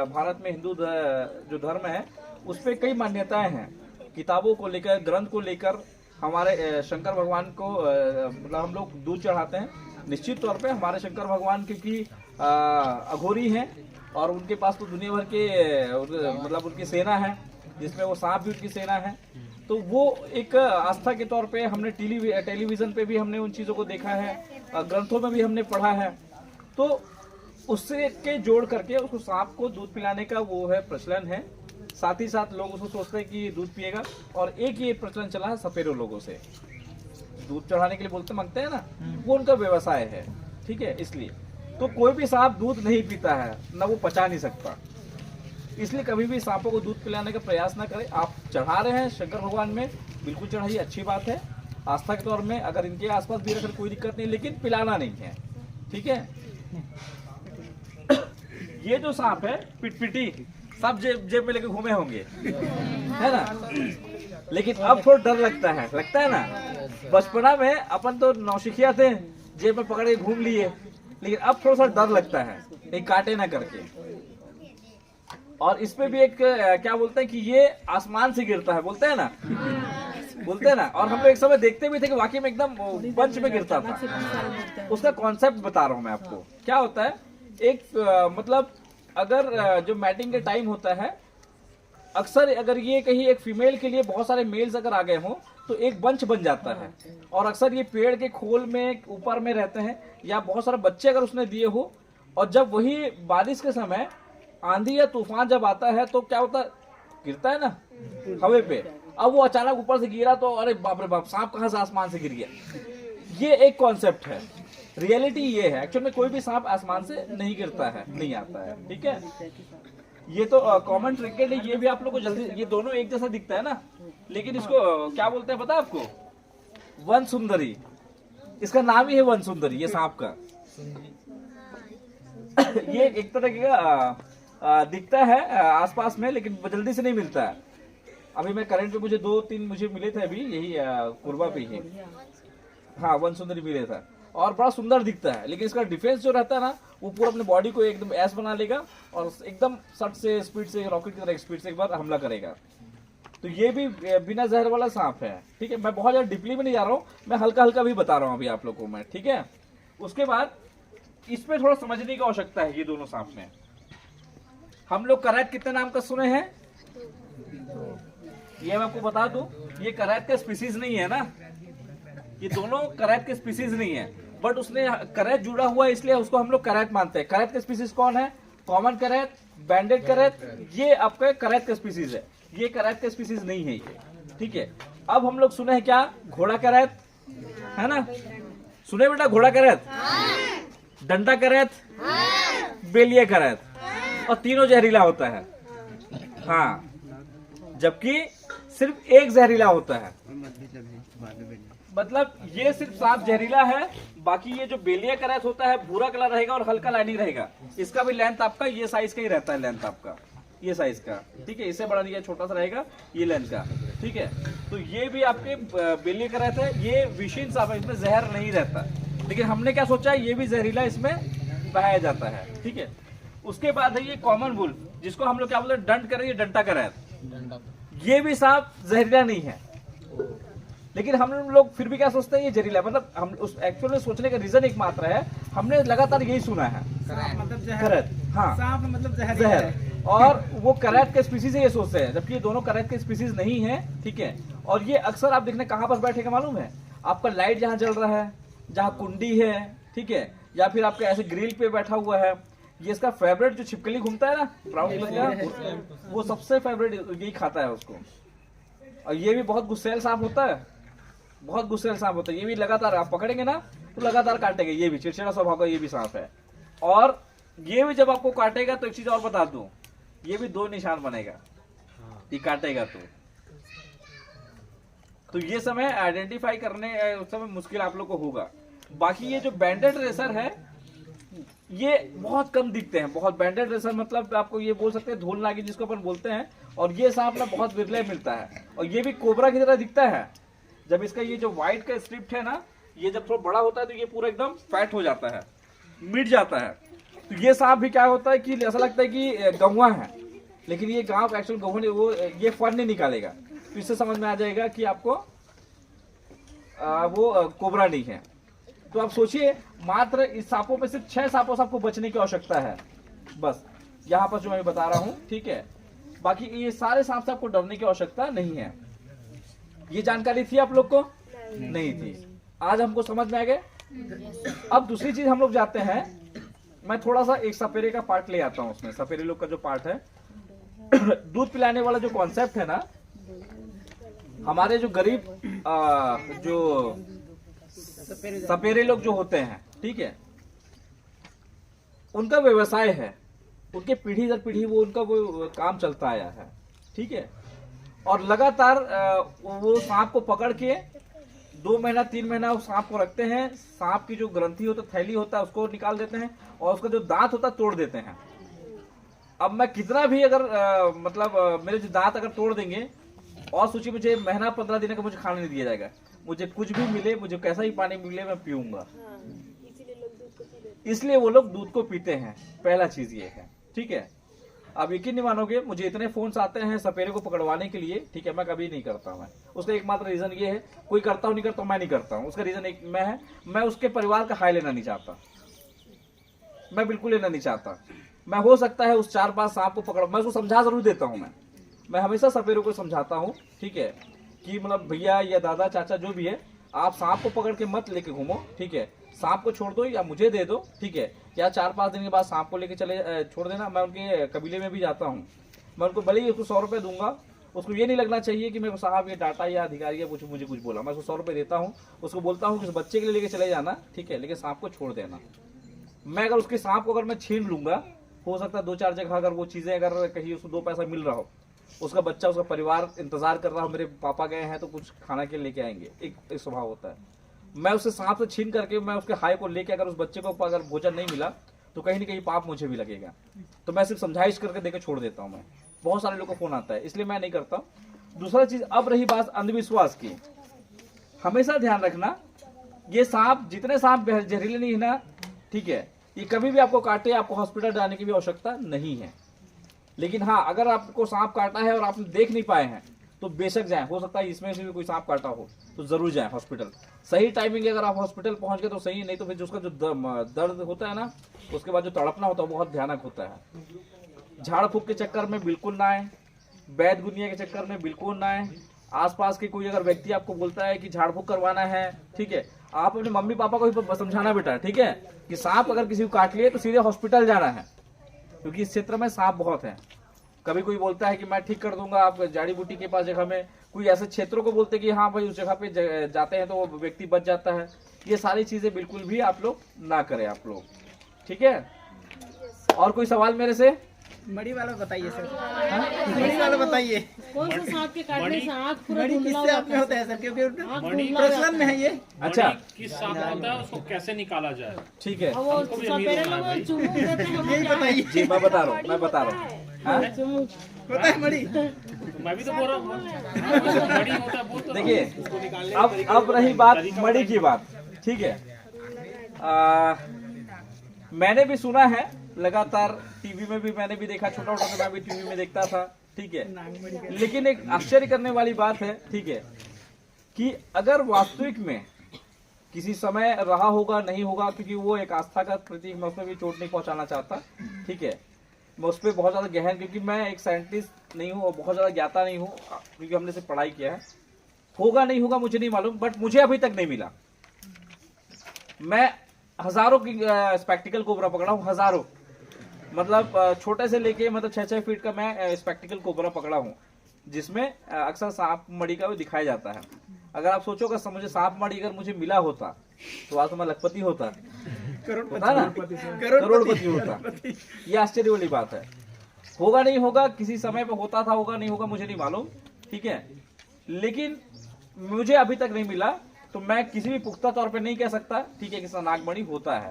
भारत में हिंदू जो धर्म है उस पर कई मान्यताएं हैं। किताबों को लेकर, ग्रंथ को लेकर हमारे शंकर भगवान को मतलब हम लोग दूध चढ़ाते हैं। निश्चित तौर पे हमारे शंकर भगवान क्योंकि अघोरी हैं और उनके पास तो दुनिया भर के मतलब उनकी सेना है, जिसमें वो सांप भी उनकी सेना है। तो वो एक आस्था के तौर पे हमने टेलीविजन पे भी हमने उन चीज़ों को देखा है, ग्रंथों में भी हमने पढ़ा है। तो उससे के जोड़ करके उसको सांप को दूध पिलाने का वो है प्रचलन है। साथ ही साथ लोग उसको सोचते हैं कि दूध पिएगा। और एक ये प्रचलन चला है सपेरों लोगों से दूध चढ़ाने के लिए बोलते मांगते हैं ना, वो उनका व्यवसाय है, ठीक है। इसलिए तो कोई भी सांप दूध नहीं पीता है, ना वो पचा नहीं सकता। इसलिए कभी भी सांपों को दूध पिलाने का प्रयास ना करें। आप चढ़ा रहे हैं शंकर भगवान में, बिल्कुल चढ़ाइए, अच्छी बात है। आस्था के तौर में अगर इनके आसपास भी रखकर कोई दिक्कत नहीं, लेकिन पिलाना नहीं है, ठीक है। ये जो सांप है पिटपिटी, सब जेब में लेके घूमे होंगे, है ना। लेकिन अब थोड़ा डर लगता है ना। बचपना में अपन तो नौसिखिया थे, जेब में पकड़ के घूम लिए, लेकिन अब थोड़ा सा डर लगता है एक काटे ना करके। और इसमें भी एक क्या बोलते हैं कि ये आसमान से गिरता है, बोलते हैं ना। और हम लोग एक समय देखते भी थे कि वाकई में एकदम पंच में गिरता था। उसका कॉन्सेप्ट बता रहा हूँ मैं आपको। क्या होता है, एक मतलब अगर जो मैटिंग के टाइम होता है, अक्सर अगर ये कहीं एक फीमेल के लिए बहुत सारे मेल्स अगर आ गए हों तो एक बंच बन जाता है। और अक्सर ये पेड़ के खोल में ऊपर में रहते हैं, या बहुत सारे बच्चे अगर उसने दिए हो, और जब वही बारिश के समय आंधी या तूफान जब आता है तो क्या होता है, गिरता है ना हवा पे। अब वो अचानक ऊपर से गिरा तो अरे बाप रे बाप, सांप कहाँ से आसमान से गिर गया। ये एक कॉन्सेप्ट है। रियलिटी ये है, एक्चुअल में कोई भी सांप आसमान से नहीं गिरता है, नहीं आता है, ठीक है। ये तो कॉमन ट्रिकेट है, ये भी आप लोग को जल्दी, ये दोनों एक जैसा दिखता है ना, लेकिन इसको क्या बोलते हैं पता है आपको? वन सुंदरी। इसका नाम ही है वन सुंदरी, ये सांप का। ये एक तरह का दिखता है आसपास में, लेकिन जल्दी से नहीं मिलता है। अभी मैं करंट पे मुझे 2-3 मुझे मिले थे अभी, यही कुरबा पे ही, हाँ वन सुंदरी मिले था, और बड़ा सुंदर दिखता है। लेकिन इसका डिफेंस जो रहता है ना, वो पूरा अपने बॉडी को एकदम ऐस बना लेगा और एकदम सट से स्पीड से, रॉकेट की तरह स्पीड से एक बार हमला करेगा। तो ये भी बिना जहर वाला सांप है, ठीक है। मैं बहुत ज्यादा डीपली में नहीं जा रहा हूँ, मैं हल्का हल्का भी बता रहा हूँ अभी आप लोगों को मैं, ठीक है। उसके बाद इसमें थोड़ा समझने की आवश्यकता है। ये दोनों सांप में हम लोग करैत कितने नाम का सुने हैं? ये मैं आपको बता दूं, ये करैत का स्पीसीज नहीं है ना, ये दोनों करैत के स्पीसीज नहीं है, बट उसने करैत जुड़ा हुआ है इसलिए उसको हम लोग करैत मानते हैं। करैत के स्पीसीज कौन है? कॉमन करैत, बैंडेड करैत, ये आपका करैत का स्पीसीज है। ये करैत का स्पीसीज नहीं है ये, ठीक है। अब हम लोग सुने हैं क्या? घोड़ा करैत, है ना? सुने बेटा घोड़ा करैत, डंडा करैत, बेलिया करैत, और तीनों जहरीला होता है, हाँ, जबकि सिर्फ एक जहरीला होता है। मतलब ये सिर्फ सांप जहरीला है, बाकी ये जो बेलिया करैत होता है भूरा कलर रहेगा और हल्का लाइनिंग रहेगा। इसका भी लेंथ आपका ये साइज का ही रहता है, लेंथ आपका ये साइज का, ठीक है। इससे बड़ा नहीं है, छोटा सा रहेगा ये लेंथ का, ठीक है। तो ये भी आपके बेलिया करैत है, ये विषीन सांप है, इसमें जहर नहीं रहता, लेकिन हमने क्या सोचा ये भी जहरीला इसमें बहाया जाता है, ठीक है। उसके बाद है ये कॉमन वुल्फ, जिसको हम लोग क्या बोलते हैं? डंट करें, डंटा करैत। ये भी सांप जहरीला नहीं है, लेकिन हम लोग फिर भी क्या सोचते हैं? ये जहरीला। मतलब हम उस एक्चुअल में सोचने का रीजन एक मात्र है, हमने लगातार यही सुना है, मतलब करैत, हाँ, सांप मतलब जहर, और वो करैत के स्पीसीज है ये सोचते हैं, जबकि ये दोनों करैत के स्पीसीज नहीं है, ठीक है। और ये अक्सर आप देखने कहाँ पर बैठेगा मालूम है? आपका लाइट जहाँ जल रहा है, जहाँ कुंडी है, ठीक है, या फिर आपके ऐसे ग्रिल पे बैठा हुआ है। ये इसका फेवरेट जो छिपकली घूमता है ना ब्राउन कलर का, वो सबसे फेवरेट यही खाता है उसको। और ये भी बहुत गुस्सैल सांप होता है, बहुत गुस्सैल सांप होता है। ये भी लगातार आप पकड़ेंगे ना तो लगातार काटेगा, ये भी चिड़चिड़ा स्वभाव का ये भी सांप है। और ये भी जब आपको काटेगा तो एक चीज और बता दूं, ये भी 2 निशान बनेगा, ये काटेगा तो ये समय आइडेंटिफाई करने उस समय मुश्किल आप लोग को होगा। बाकी ये जो बैंडेड रेसर है ये बहुत कम दिखते हैं, बहुत। बैंडेड रेसर मतलब आपको ये बोल सकते हैं धूल नागी जिसको अपन बोलते हैं, और ये सांप ना बहुत विरले मिलता है। और ये भी कोबरा की तरह दिखता है। जब इसका ये जो व्हाइट का स्ट्रिप है ना, ये जब थोड़ा बड़ा होता है तो ये पूरा एकदम फैट हो जाता है, मिट जाता है। तो ये सांप भी क्या होता है कि ऐसा लगता है कि गौवा है, लेकिन ये गाँव एक्चुअल गौवा नहीं, वो ये फन नहीं निकालेगा। तो इससे समझ में आ जाएगा कि आपको वो कोबरा नहीं है। तो आप सोचिए, मात्र इस सांपों में सिर्फ 6 सांपों से आपको बचने की आवश्यकता है, बस यहाँ पर जो मैं बता रहा हूँ, ठीक है। बाकी ये सारे सांप से आपको डरने की आवश्यकता नहीं है। ये जानकारी थी आप लोग को? नहीं थी। आज हमको समझ में आ गए। अब दूसरी चीज हम लोग जाते हैं, मैं थोड़ा सा एक सपेरे का पार्ट ले आता हूँ उसमें। सपेरे लोग का जो पार्ट है दूध पिलाने वाला जो कॉन्सेप्ट है ना, हमारे जो गरीब जो सपेरे लोग जो होते हैं, ठीक है, उनका व्यवसाय है, उनके पीढ़ी दर पीढ़ी वो उनका वो काम चलता आया है, ठीक है। और लगातार वो सांप को पकड़ के 2 महीना 3 महीना उस सांप को रखते हैं। सांप की जो ग्रंथि होता है, थैली होता है, उसको निकाल देते हैं, और उसका जो दांत होता है तोड़ देते हैं। अब मैं कितना भी अगर मेरे जो दांत अगर तोड़ देंगे, और सोचिए मुझे महीना 15 दिन का मुझे खाना नहीं दिया जाएगा, मुझे कुछ भी मिले, मुझे कैसा ही पानी मिले मैं पीऊंगा। इसलिए वो लोग दूध को पीते हैं, पहला चीज ये है, ठीक है। अब यकीन नहीं मानोगे, मुझे इतने फोन्स आते हैं सपेरे को पकड़वाने के लिए, ठीक है, मैं कभी नहीं करता हूं। उसका एकमात्र रीजन ये है, कोई करता हूं नहीं करता हूं, मैं नहीं करता हूं। उसका रीजन एक मैं है, मैं उसके परिवार का हाय लेना नहीं चाहता, मैं बिल्कुल लेना नहीं चाहता। मैं हो सकता है उस 4-5 सांप को पकड़, मैं उसको समझा जरूर देता हूं। मैं हमेशा सपेरों को समझाता हूं, ठीक है, कि मतलब भैया या दादा चाचा जो भी है, आप सांप को पकड़ के मत लेके घूमो, ठीक है। सांप को छोड़ दो या मुझे दे दो, ठीक है। या 4-5 दिन के बाद सांप को लेके छोड़ देना। मैं उनके कबीले में भी जाता हूँ, मैं उनको भले ही उसको 100 रुपये दूंगा, उसको ये नहीं लगना चाहिए कि मेरे को साहब ये डाटा या अधिकारी या मुझे कुछ बोला। मैं उसको 100 रुपये देता हूँ, उसको बोलता हूँ कि उस बच्चे के लिए लेके चले जाना, ठीक है, लेकिन सांप को छोड़ देना। मैं अगर उसके सांप को अगर मैं छीन लूंगा, हो सकता है 2-4 जगह अगर वो चीजें अगर कहीं उसको 2 पैसा मिल रहा हो, उसका बच्चा उसका परिवार इंतजार कर रहा हो, मेरे पापा गए हैं तो कुछ खाना के लेके आएंगे, एक स्वभाव होता है। मैं उससे सांप से छीन करके मैं उसके हाय को लेके अगर उस बच्चे को अगर भोजन नहीं मिला तो कहीं ना कहीं पाप मुझे भी लगेगा। तो मैं सिर्फ समझाइश करके देके छोड़ देता हूँ। मैं बहुत सारे लोगों को फोन आता है, इसलिए मैं नहीं करता। दूसरा चीज, अब रही बात अंधविश्वास की, हमेशा ध्यान रखना, ये सांप जितने सांप जहरीले नहीं है ना, ठीक है, ये कभी भी आपको काटे आपको हॉस्पिटल जाने की भी आवश्यकता नहीं है। लेकिन हाँ, अगर आपको सांप काटा है और आप देख नहीं पाए हैं तो बेशक जाएं, हो सकता है इसमें से भी कोई सांप काटा हो तो जरूर जाएं हॉस्पिटल। सही टाइमिंग अगर आप हॉस्पिटल पहुंच गए तो सही, नहीं तो फिर उसका जो दर्द होता है ना, उसके बाद जो तड़पना होता है वो बहुत भयानक होता है। झाड़ फूक के चक्कर में बिल्कुल ना आए, वैद गुनिया के चक्कर में बिल्कुल ना आए। आसपास के कोई अगर व्यक्ति आपको बोलता है कि झाड़ फूक करवाना है, ठीक है, आप अपने मम्मी पापा को भी समझाना बेटा, ठीक है, कि सांप अगर किसी को काट लिए तो सीधे हॉस्पिटल जाना है, क्योंकि इस क्षेत्र में सांप बहुत है। कभी कोई बोलता है कि मैं ठीक कर दूंगा, आप जड़ी बूटी के पास जगह में, कोई ऐसे क्षेत्रों को बोलते हैं कि हाँ भाई उस जगह पे जाते हैं तो वो व्यक्ति बच जाता है। ये सारी चीजें बिल्कुल भी आप लोग ना करें, आप लोग, ठीक है। और कोई सवाल मेरे से? मड़ी वाला बताइए सर, मड़ी वाला बताइए। कौन सा सांप के काटने से आँख पूरा मड़ी धुंधला किससे हो आपने होता है सर, क्योंकि मणि प्रचलन में है ये। अच्छा, किस सांप होता है, उसको कैसे निकाला जाए? ठीक है, और वो सपेरे लोग चुमुक देते हैं, हम यही बताइए। जी मैं बता रहा हूँ। हाँ? चुमुक होता है मड़ी। मैं भी तो बोल रहा हूँ बड़ी होता है, बोल तो रहा हूँ। देखिए, अब रही बात मणि की बात, ठीक है। मैंने भी सुना है लगातार, टीवी में भी मैंने भी देखा, छोटा छोटा तो मैं भी टीवी में देखता था, ठीक है। लेकिन एक आश्चर्य करने वाली बात है, ठीक है, कि अगर वास्तविक में किसी समय रहा होगा नहीं होगा, क्योंकि वो एक आस्था का प्रतीक, मैं उसमें भी चोट नहीं पहुंचाना चाहता, ठीक है। मैं उस पर बहुत ज्यादा गहन, क्योंकि मैं एक साइंटिस्ट नहीं हूँ और बहुत ज्यादा ज्ञाता नहीं हूँ, क्योंकि हमने सिर्फ पढ़ाई किया है। होगा नहीं होगा मुझे नहीं मालूम, बट मुझे अभी तक नहीं मिला। मैं हजारों की स्पेक्टिकल कोबरा पकड़ा हूँ, हजारों, मतलब छोटे से लेके मतलब 6-6 फीट का मैं स्पेक्टिकल कोबरा पकड़ा हूँ, जिसमें अक्सर सांप मणि का भी दिखाया जाता है। अगर आप सोचो अगर मुझे सांप मणि अगर मुझे मिला होता तो आज तो मैं लखपति होता, करोड़पति होता। ये आश्चर्य वाली बात है। होगा नहीं होगा, किसी समय पे होता था, होगा नहीं होगा मुझे नहीं मालूम, ठीक है, लेकिन मुझे अभी तक नहीं मिला, तो मैं किसी भी पुख्ता तौर पे नहीं कह सकता, ठीक है, कि नागमणि होता है।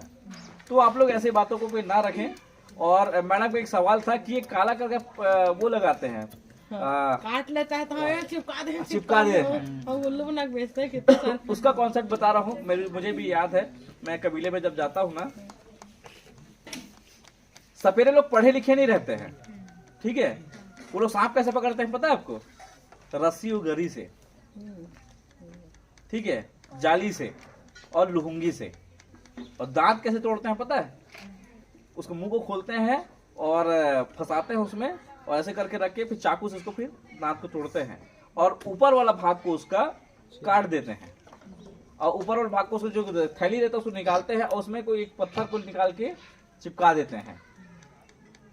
तो आप लोग ऐसी बातों को पे ना रखें। और मैडम को एक सवाल था कि ये काला करके वो लगाते हैं, काट लेता है तो हमें चिपका दे और उल्लू बना के बेचते हैं कितने साल। उसका कॉन्सेप्ट बता रहा हूँ, मुझे भी याद है। मैं कबीले में जब जाता हूँ ना, सपेरे लोग पढ़े लिखे नहीं रहते हैं, ठीक है। वो लोग सांप कैसे पकड़ते हैं पता है आपको? रस्सी और गरी से, ठीक है, जाली से और लुहुंगी से। और दांत कैसे तोड़ते हैं पता है? उसको मुंह को खोलते हैं और फंसाते हैं उसमें, और ऐसे करके रख के फिर चाकू से उसको फिर दांत को तोड़ते हैं और ऊपर वाला भाग को उसका काट देते हैं। और ऊपर वाले भाग को उसको जो थैली रहता है उसको निकालते हैं और उसमें कोई एक पत्थर को निकाल के चिपका देते हैं।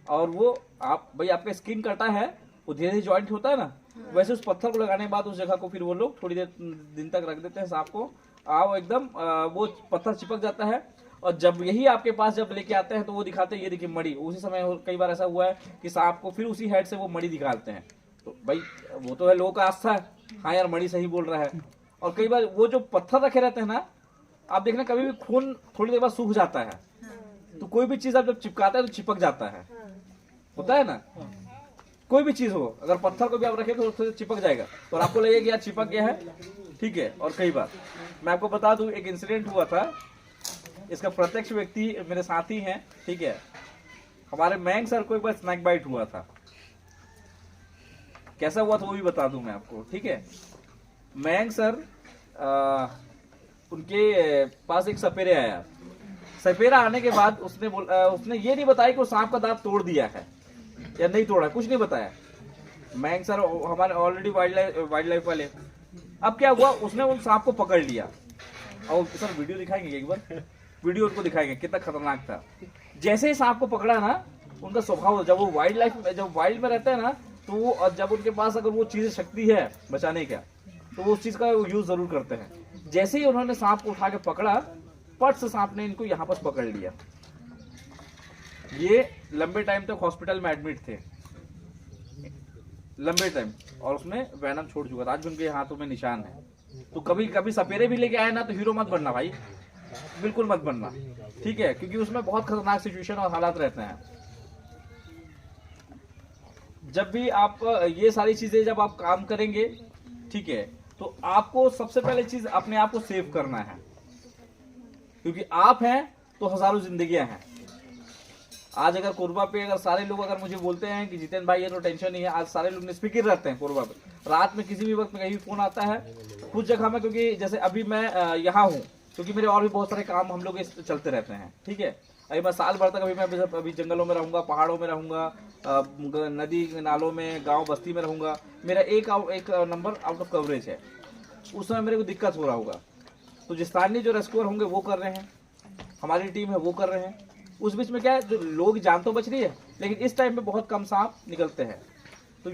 और वो आप भाई आपका स्किन कटा है, वो धीरे धीरे ज्वाइंट होता है ना, वैसे उस पत्थर को लगाने के बाद उस जगह को फिर वो लोग थोड़ी देर दिन तक रख देते हैं सांप को, आओ एकदम वो पत्थर चिपक जाता है। और जब यही आपके पास जब लेके आते हैं तो वो दिखाते हैं ये देखिए मणि। उसी समय कई बार ऐसा हुआ है कि सांप को फिर उसी हेड से वो मणि दिखाते हैं। तो भाई वो तो है लोगों का आस्था है, हाँ यार मणि सही बोल रहा है। और कई बार वो जो पत्थर रखे रहते हैं ना, आप देखना कभी भी खून थोड़ी देर बाद सूख जाता है, तो कोई भी चीज आप जब चिपकाते हैं तो चिपक जाता है, होता है ना। कोई भी चीज हो, अगर पत्थर को भी आप रखें तो उससे चिपक जाएगा, तो आपको लगेगा कि यार चिपक गया है, ठीक है। और कई बार मैं आपको बता दूं, एक इंसिडेंट हुआ था, इसका प्रत्यक्ष व्यक्ति मेरे साथी हैं, ठीक है। हमारे मयंक सर को एक बार स्नैक बाइट हुआ था। कैसा हुआ था वो भी बता दूं मैं आपको, ठीक है। मयंक सर उनके पास एक सपेरे आया। सपेरा आने के बाद उसने ये नहीं बताया कि वो सांप का दांत तोड़ दिया है या नहीं तोड़ा, कुछ नहीं बताया। मयंक सर हमारे ऑलरेडी वाइल्ड लाइफ वाले, अब क्या हुआ, उसने उन सांप को पकड़ लिया। और सर वीडियो दिखाएंगे एक बार, वीडियो उनको दिखाएंगे कितना खतरनाक था। जैसे ही सांप को पकड़ा ना, उनका स्वभाव, जब वो वाइल्ड लाइफ में, जब वाइल्ड में रहते हैं ना, तो वो, और जब उनके पास अगर वो चीज शक्ति है बचाने का, तो वो उस चीज का यूज जरूर करते हैं। जैसे ही उन्होंने सांप को उठा के पकड़ा, पट से सांप ने इनको यहाँ पर पकड़ लिया। ये लंबे टाइम तक हॉस्पिटल में एडमिट थे, लंबे टाइम, और उसमें वैनम छोड़ चुका था। आज भी उनके हाथों में निशान है। तो कभी कभी सपेरे भी लेके आए ना, तो हीरो मत बनना भाई, बिल्कुल मत बनना, ठीक है, क्योंकि उसमें बहुत खतरनाक सिचुएशन और हालात रहते हैं। जब भी आप ये सारी चीजें जब आप काम करेंगे, ठीक है, तो आपको सबसे पहले चीज अपने आप को सेव करना है, क्योंकि आप हैं तो हजारों जिंदगियां हैं। आज अगर कोरबा पे अगर सारे लोग अगर मुझे बोलते हैं कि जितेन भाई ये तो टेंशन नहीं है, आज सारे लोग निस्फिक्र रहते हैं कोरबा पे। रात में किसी भी वक्त में कहीं फोन आता है कुछ जगह में, क्योंकि जैसे अभी मैं यहाँ हूँ, क्योंकि मेरे और भी बहुत सारे काम हम लोग चलते रहते हैं, ठीक है। अभी मैं साल भर तक अभी मैं अभी जंगलों में रहूंगा, पहाड़ों में रहूंगा, नदी नालों में, गांव बस्ती में रहूंगा। मेरा एक नंबर आउट ऑफ कवरेज है, उस समय मेरे को दिक्कत हो रहा होगा। तो जो स्थानीय जो रेस्क्यूअर होंगे वो कर रहे हैं, हमारी टीम है वो कर रहे हैं। उस बीच में क्या है, जो लोग जान तो बच रही है, लेकिन इस टाइम में बहुत कम सांप निकलते हैं। तो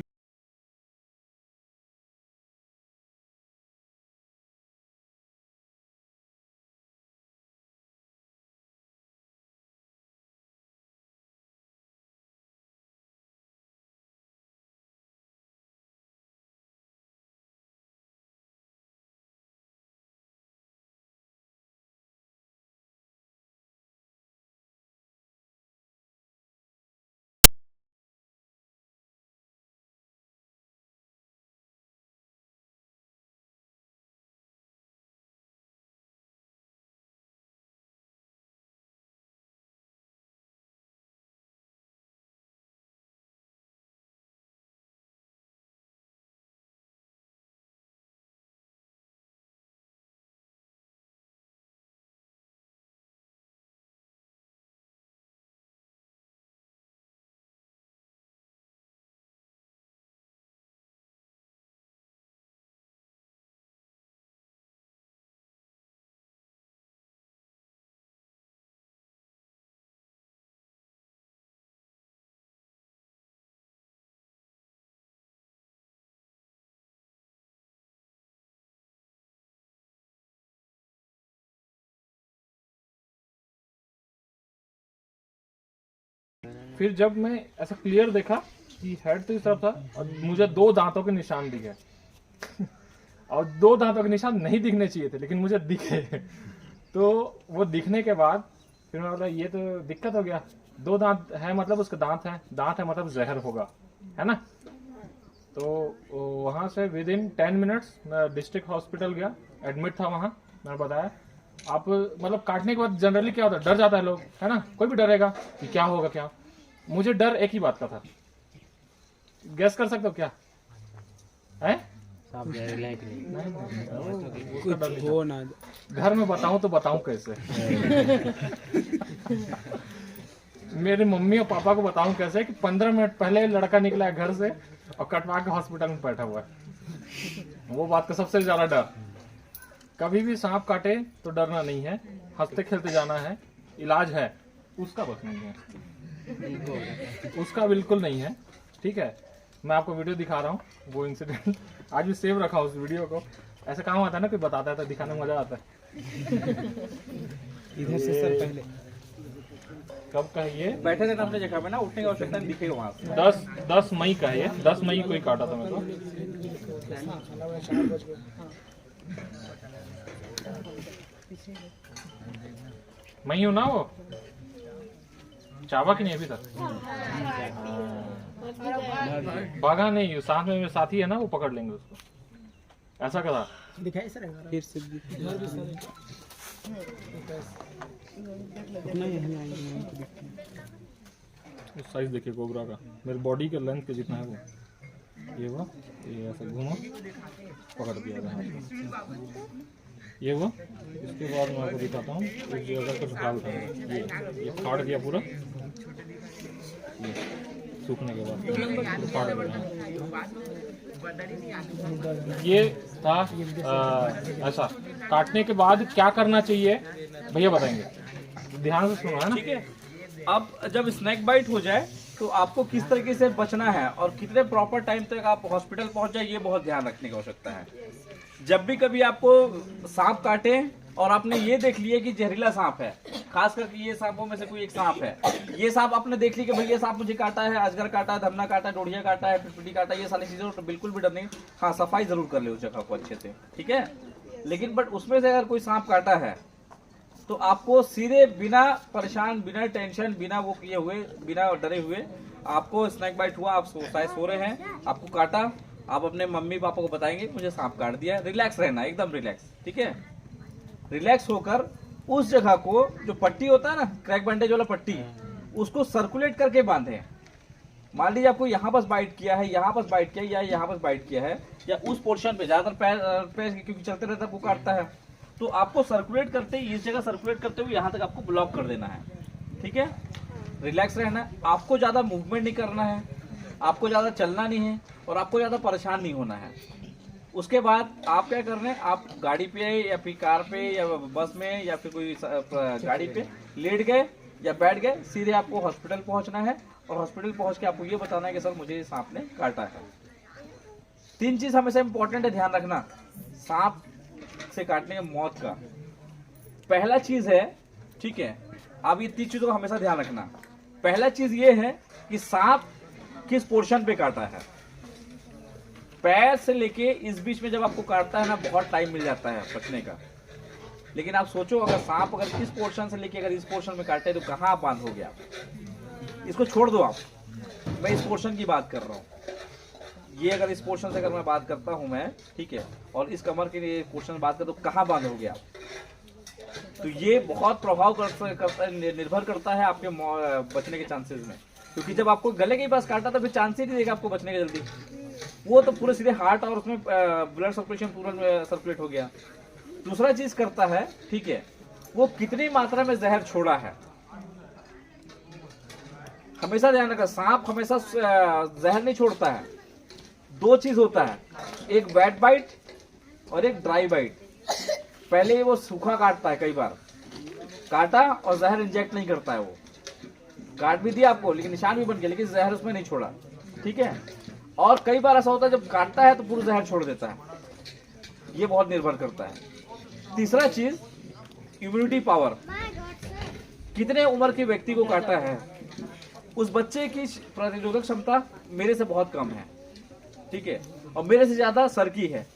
फिर जब मैं ऐसा क्लियर देखा कि हेड तो इस तरफ था और मुझे 2 दांतों के निशान दिखे और 2 दांतों के निशान नहीं दिखने चाहिए थे, लेकिन मुझे दिखे। तो वो दिखने के बाद फिर मैं बोला ये तो दिक्कत हो गया, 2 दांत है मतलब उसके दांत है मतलब जहर होगा, है ना। तो वहां से विद इन 10 मिनट्स मैं डिस्ट्रिक्ट हॉस्पिटल गया, एडमिट था वहां। मैंने बताया आप मतलब काटने के बाद जनरली क्या होता है, डर जाता है लोग, है ना, कोई भी डरेगा कि क्या होगा क्या। मुझे डर एक ही बात का था, गैस कर सकते हो क्या है? घर में बताऊं तो बताऊं कैसे? मेरे मम्मी और पापा को बताऊं कैसे कि 15 मिनट पहले लड़का निकला है घर से और कटवा के हॉस्पिटल में बैठा हुआ है। वो बात का सबसे ज्यादा डर। कभी भी सांप काटे तो डरना नहीं है, हंसते खेलते जाना है, इलाज है, उसका बस नहीं है, उसका बिल्कुल नहीं है, ठीक है। मैं आपको वीडियो दिखा रहा हूँ, वो इंसिडेंट आज भी सेव रखा उस वीडियो को। ऐसा काम आता है ना, कोई बताता है तो दिखाने में मजा आता है। इधर से सर पहले कब का है ये? बैठे थे अपने जगह पे ना, उठने की आवश्यकता नहीं दिखेगा वहां से। 10 मई का है ये, 10 मई को ही काटा था मेरे को। मैं हूँ ना वो चावा की नहीं अभी तक भागा नहीं, साथ में मेरे साथी है ना, वो पकड़ लेंगे उसको। ऐसा करा दिखाई सर फिर से साइज देखिए कोबरा का, मेरे बॉडी के लेंथ के जितना है वो। ये ऐसा घूमा, पकड़ दिया था ये वो। इसके बाद मैं आपको दिखाता हूँ एक जगह कुछ भाग था, ये फाड़ दिया पूरा, ये सूखने के बाद ये था ऐसा। काटने के बाद क्या करना चाहिए भैया बताएंगे, ध्यान से सुनो है ना। ठीक है, अब जब स्नैक बाइट हो जाए तो आपको किस तरीके से बचना है और कितने प्रॉपर टाइम तक आप हॉस्पिटल पहुंच जाए, ये बहुत ध्यान रखने की आवश्यकता है। जब भी कभी आपको सांप काटे और आपने ये देख लिया कि जहरीला सांप है, खास करके ये सांपों में से कोई एक सांप है, ये सांप आपने देख ली कि भाई ये सांप मुझे काटा है, अजगर काटा है, धमना काटा है, डोढ़िया काटा है, पिटपिटी काटा है, ये सारी चीजों तो बिल्कुल भी डर नहीं। हाँ, सफाई जरूर कर ले उस जगह को अच्छे से, ठीक है। लेकिन बट उसमें से अगर कोई सांप काटा है तो आपको सीधे बिना परेशान, बिना टेंशन, बिना वो किए हुए, बिना डरे हुए, आपको स्नैक बाइट हुआ, आप शायद सो रहे हैं, आपको काटा, आप अपने मम्मी पापा को बताएंगे मुझे सांप काट दिया। रिलैक्स रहना, एकदम रिलैक्स, ठीक है। रिलैक्स होकर उस जगह को, जो पट्टी होता है ना, क्रैक बैंडेज वाला पट्टी, उसको सर्कुलेट करके बांधे। मान लीजिए आपको यहाँ पर बाइट किया है, यहाँ पर बाइट किया है, या यहाँ पर बाइट किया है, या उस पोर्शन पे, ज्यादातर पैर क्योंकि चलते रहता है आपको काटता है, तो आपको सर्कुलेट करते ही, इस जगह सर्कुलेट करते हुए यहाँ तक आपको ब्लॉक कर देना है, ठीक है। रिलैक्स रहना है, आपको ज्यादा मूवमेंट नहीं करना है, आपको ज्यादा चलना नहीं है और आपको ज्यादा परेशान नहीं होना है। उसके बाद आप क्या कर रहे हैं, आप गाड़ी पे या फिर कार पे या बस में या फिर कोई गाड़ी पे लेट गए या बैठ गए, सीधे आपको हॉस्पिटल पहुंचना है और हॉस्पिटल पहुंच के आपको ये बताना है कि सर मुझे सांप ने काटा है। 3 चीज हमेशा इंपॉर्टेंट है ध्यान रखना सांप से काटने की मौत का। पहला चीज है, ठीक है, अब ये 3 चीजों का हमेशा ध्यान रखना। पहला चीज ये है कि सांप किस पोर्शन पे काटा है। पैर से लेके इस बीच में जब आपको काटता है ना, बहुत टाइम मिल जाता है बचने का। लेकिन आप सोचो, अगर सांप अगर इस पोर्शन से लेके अगर इस पोर्शन में काटे तो कहाँ आप बांधोगे आप? इसको छोड़ दो आप, मैं इस पोर्शन की बात कर रहा हूँ। ये अगर इस पोर्शन से अगर मैं बात करता हूँ मैं, ठीक है, और इस कमर के लिए पोर्शन बात करता हूँ, तो कहाँ बांधोगे आप? तो ये बहुत प्रभाव करता है, निर्भर करता है आपके बचने के चांसेस में। क्योंकि जब आपको गले के पास काटा तो फिर चांस ही नहीं देगा आपको बचने का जल्दी। वो तो पूरे सीधे हार्ट और उसमें ब्लड सर्कुलेशन पूरा सर्कुलेट हो गया। दूसरा चीज करता है, ठीक है, वो कितनी मात्रा में जहर छोड़ा है। हमेशा ध्यान रखना, सांप हमेशा जहर नहीं छोड़ता है। 2 चीज होता है, एक वेट बाइट और एक ड्राई बाइट। पहले वो सूखा काटता है, कई बार काटा और जहर इंजेक्ट नहीं करता है। वो काट भी दिया आपको, लेकिन निशान भी बन गया, लेकिन जहर उसमें नहीं छोड़ा, ठीक है। और कई बार ऐसा होता है जब काटता है तो पूरा जहर छोड़ देता है। ये बहुत निर्भर करता है। तीसरा चीज, इम्यूनिटी पावर। कितने उम्र के व्यक्ति को काटा है, उस बच्चे की प्रतिरोधक क्षमता मेरे से बहुत कम है, ठीक है, और मेरे से ज्यादा सर की है,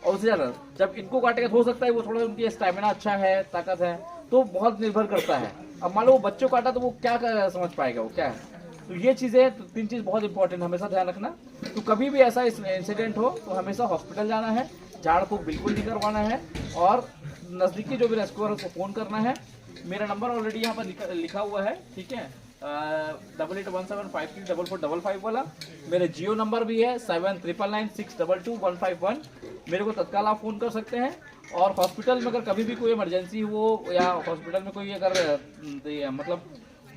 और उससे ज्यादा जब इनको काटेगा तो हो सकता है वो थोड़ा उनकी स्टैमिना अच्छा है, ताकत है, तो बहुत निर्भर करता है। अब मान लो वो बच्चों काटा तो वो क्या समझ पाएगा, वो क्या है। तो ये चीजें, तो 3 चीज बहुत इंपॉर्टेंट, हमेशा ध्यान रखना। तो कभी भी ऐसा इंसिडेंट हो तो हमेशा हॉस्पिटल जाना है, झाड़ फूक बिल्कुल नहीं करवाना है, और नजदीकी जो भी रेस्क्यूअर है उसको फोन करना है। मेरा नंबर ऑलरेडी यहाँ पर लिखा हुआ है, ठीक है, 8817534455 वाला। मेरे जियो नंबर भी है 7999622151। मेरे को तत्काल आप फोन कर सकते हैं। और हॉस्पिटल में अगर कभी भी कोई इमरजेंसी हो या हॉस्पिटल में कोई अगर मतलब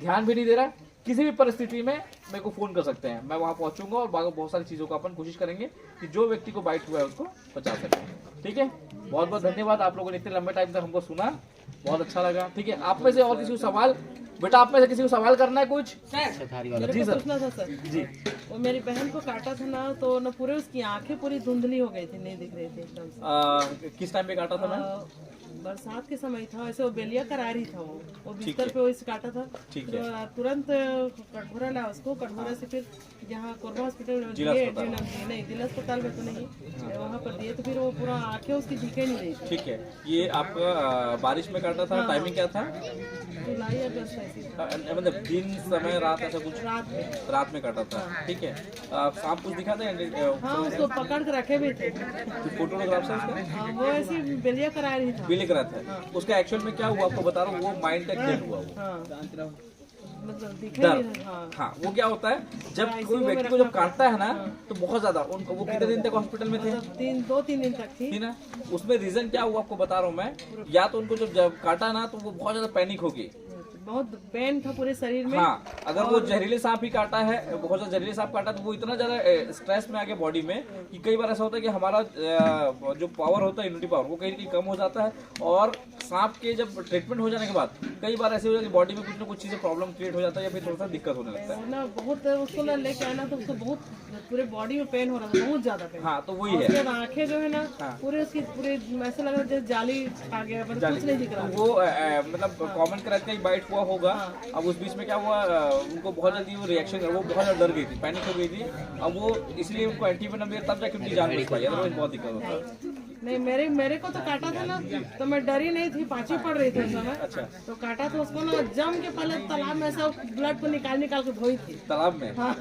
ध्यान भी नहीं दे रहा, किसी भी परिस्थिति में मेरे को फोन कर सकते हैं, मैं वहां पहुंचूंगा और बहुत सारी चीजों को अपन कोशिश करेंगे कि जो व्यक्ति को बाइट हुआ है उसको बचा सकें। ठीक है, बहुत बहुत धन्यवाद, आप लोगों ने इतने लंबे टाइम तक हमको सुना, बहुत अच्छा लगा। ठीक है, आप में से और किसी को सवाल, बेटा आप में से किसी को सवाल करना है कुछ? मेरे जी को सर। पूछना था सर जी, वो मेरी बहन को काटा था ना, तो न पूरे उसकी आंखें पूरी धुंधली हो गई थी, नहीं दिख रही थी एकदम से। किस टाइम पे काटा था मैम? बरसात के समय था, ऐसे वो बेलिया करा रही था, वो ठीक बिस्तर है। पे वैसे काटा था। ठीक तो है। तुरंत कटघोरा ला उसको, कटघोरा से फिर यहाँ कोरबा हॉस्पिटल में जिला दिए, अस्पताल। नहीं जिला अस्पताल में तो नहीं, वहाँ पर दिए, तो फिर वो पूरा आंखें उसकी दिखे नहीं रही थी। ठीक है, ये आपका बारिश में काटा था, टाइमिंग क्या था? जुलाई या अगस्त ऐसी थी। मतलब दिन समय रात ऐसा कुछ? रात में काटा था। ठीक है, सांप कुछ दिखा था? हाँ, उसको पकड़ के रखे भी थे। फोटोग्राफ से उसका हाँ, वो ऐसी बेलिया करा रही था। बिल करा था। उसका एक्चुअल में क्या हुआ आपको बता रहा हूँ, वो माइंड का खेल हुआ वो हाँ, मतलब दिखे डर। नहीं। हाँ, हाँ, वो क्या होता है जब ICU कोई में व्यक्ति को रखना जब काटता है ना, तो बहुत ज्यादा उनको, वो कितने दिन तक हॉस्पिटल में थे? मतलब 2-3 दिन तक थी। थी ना। उसमें रीजन क्या हुआ आपको बता रहा हूँ मैं, या तो उनको जब काटा ना तो वो बहुत ज्यादा पैनिक हो गई, बहुत पेन था पूरे शरीर में। हाँ, अगर वो जहरीले सांप ही काटा है, बहुत ज्यादा जहरीले सांप काटा तो वो इतना ज्यादा स्ट्रेस में आ गया बॉडी में कि कई बार ऐसा होता है कि हमारा जो पावर होता है, इम्यूनिटी पावर, वो कहीं ना कहीं कम हो जाता है। और सांप के जब ट्रीटमेंट हो जाने के बाद कई बार ऐसे हो जाता है कि बॉडी में कुछ ना कुछ चीजें प्रॉब्लम क्रिएट हो जाता है या फिर थोड़ा सा दिक्कत होने लगता है ना बहुत उसको ना लेके आना तो उसको बहुत पूरे बॉडी में पेन हो रहा था, बहुत ज्यादा पेन। हाँ, तो वही है। उसके बाद आंखें जो है ना पूरे उसकी पूरे ऐसा लग रहा था जैसे जाली आ गया, मतलब कुछ नहीं दिख रहा। वो मतलब कॉमन करात का ही बाइट हुआ होगा। अब उस बीच में क्या हुआ, उनको बहुत जल्दी वो रिएक्शन कर, वो बहुत ज्यादा डर गई थी, पैनिक हो गई थी। अब वो इसलिए उनको एंटीवेनम दिया, तब जाके उनकी जान बच पाई, अदरवाइज बहुत दिक्कत होता है। नहीं, मेरे को तो काटा था ना तो मैं डरी नहीं थी, 5वीं पढ़ रही थी उस समय। अच्छा। तो काटा तो उसको ना जम के पहले तालाब में ऐसा ब्लड को निकाल के धोई थी। तालाब में? हाँ।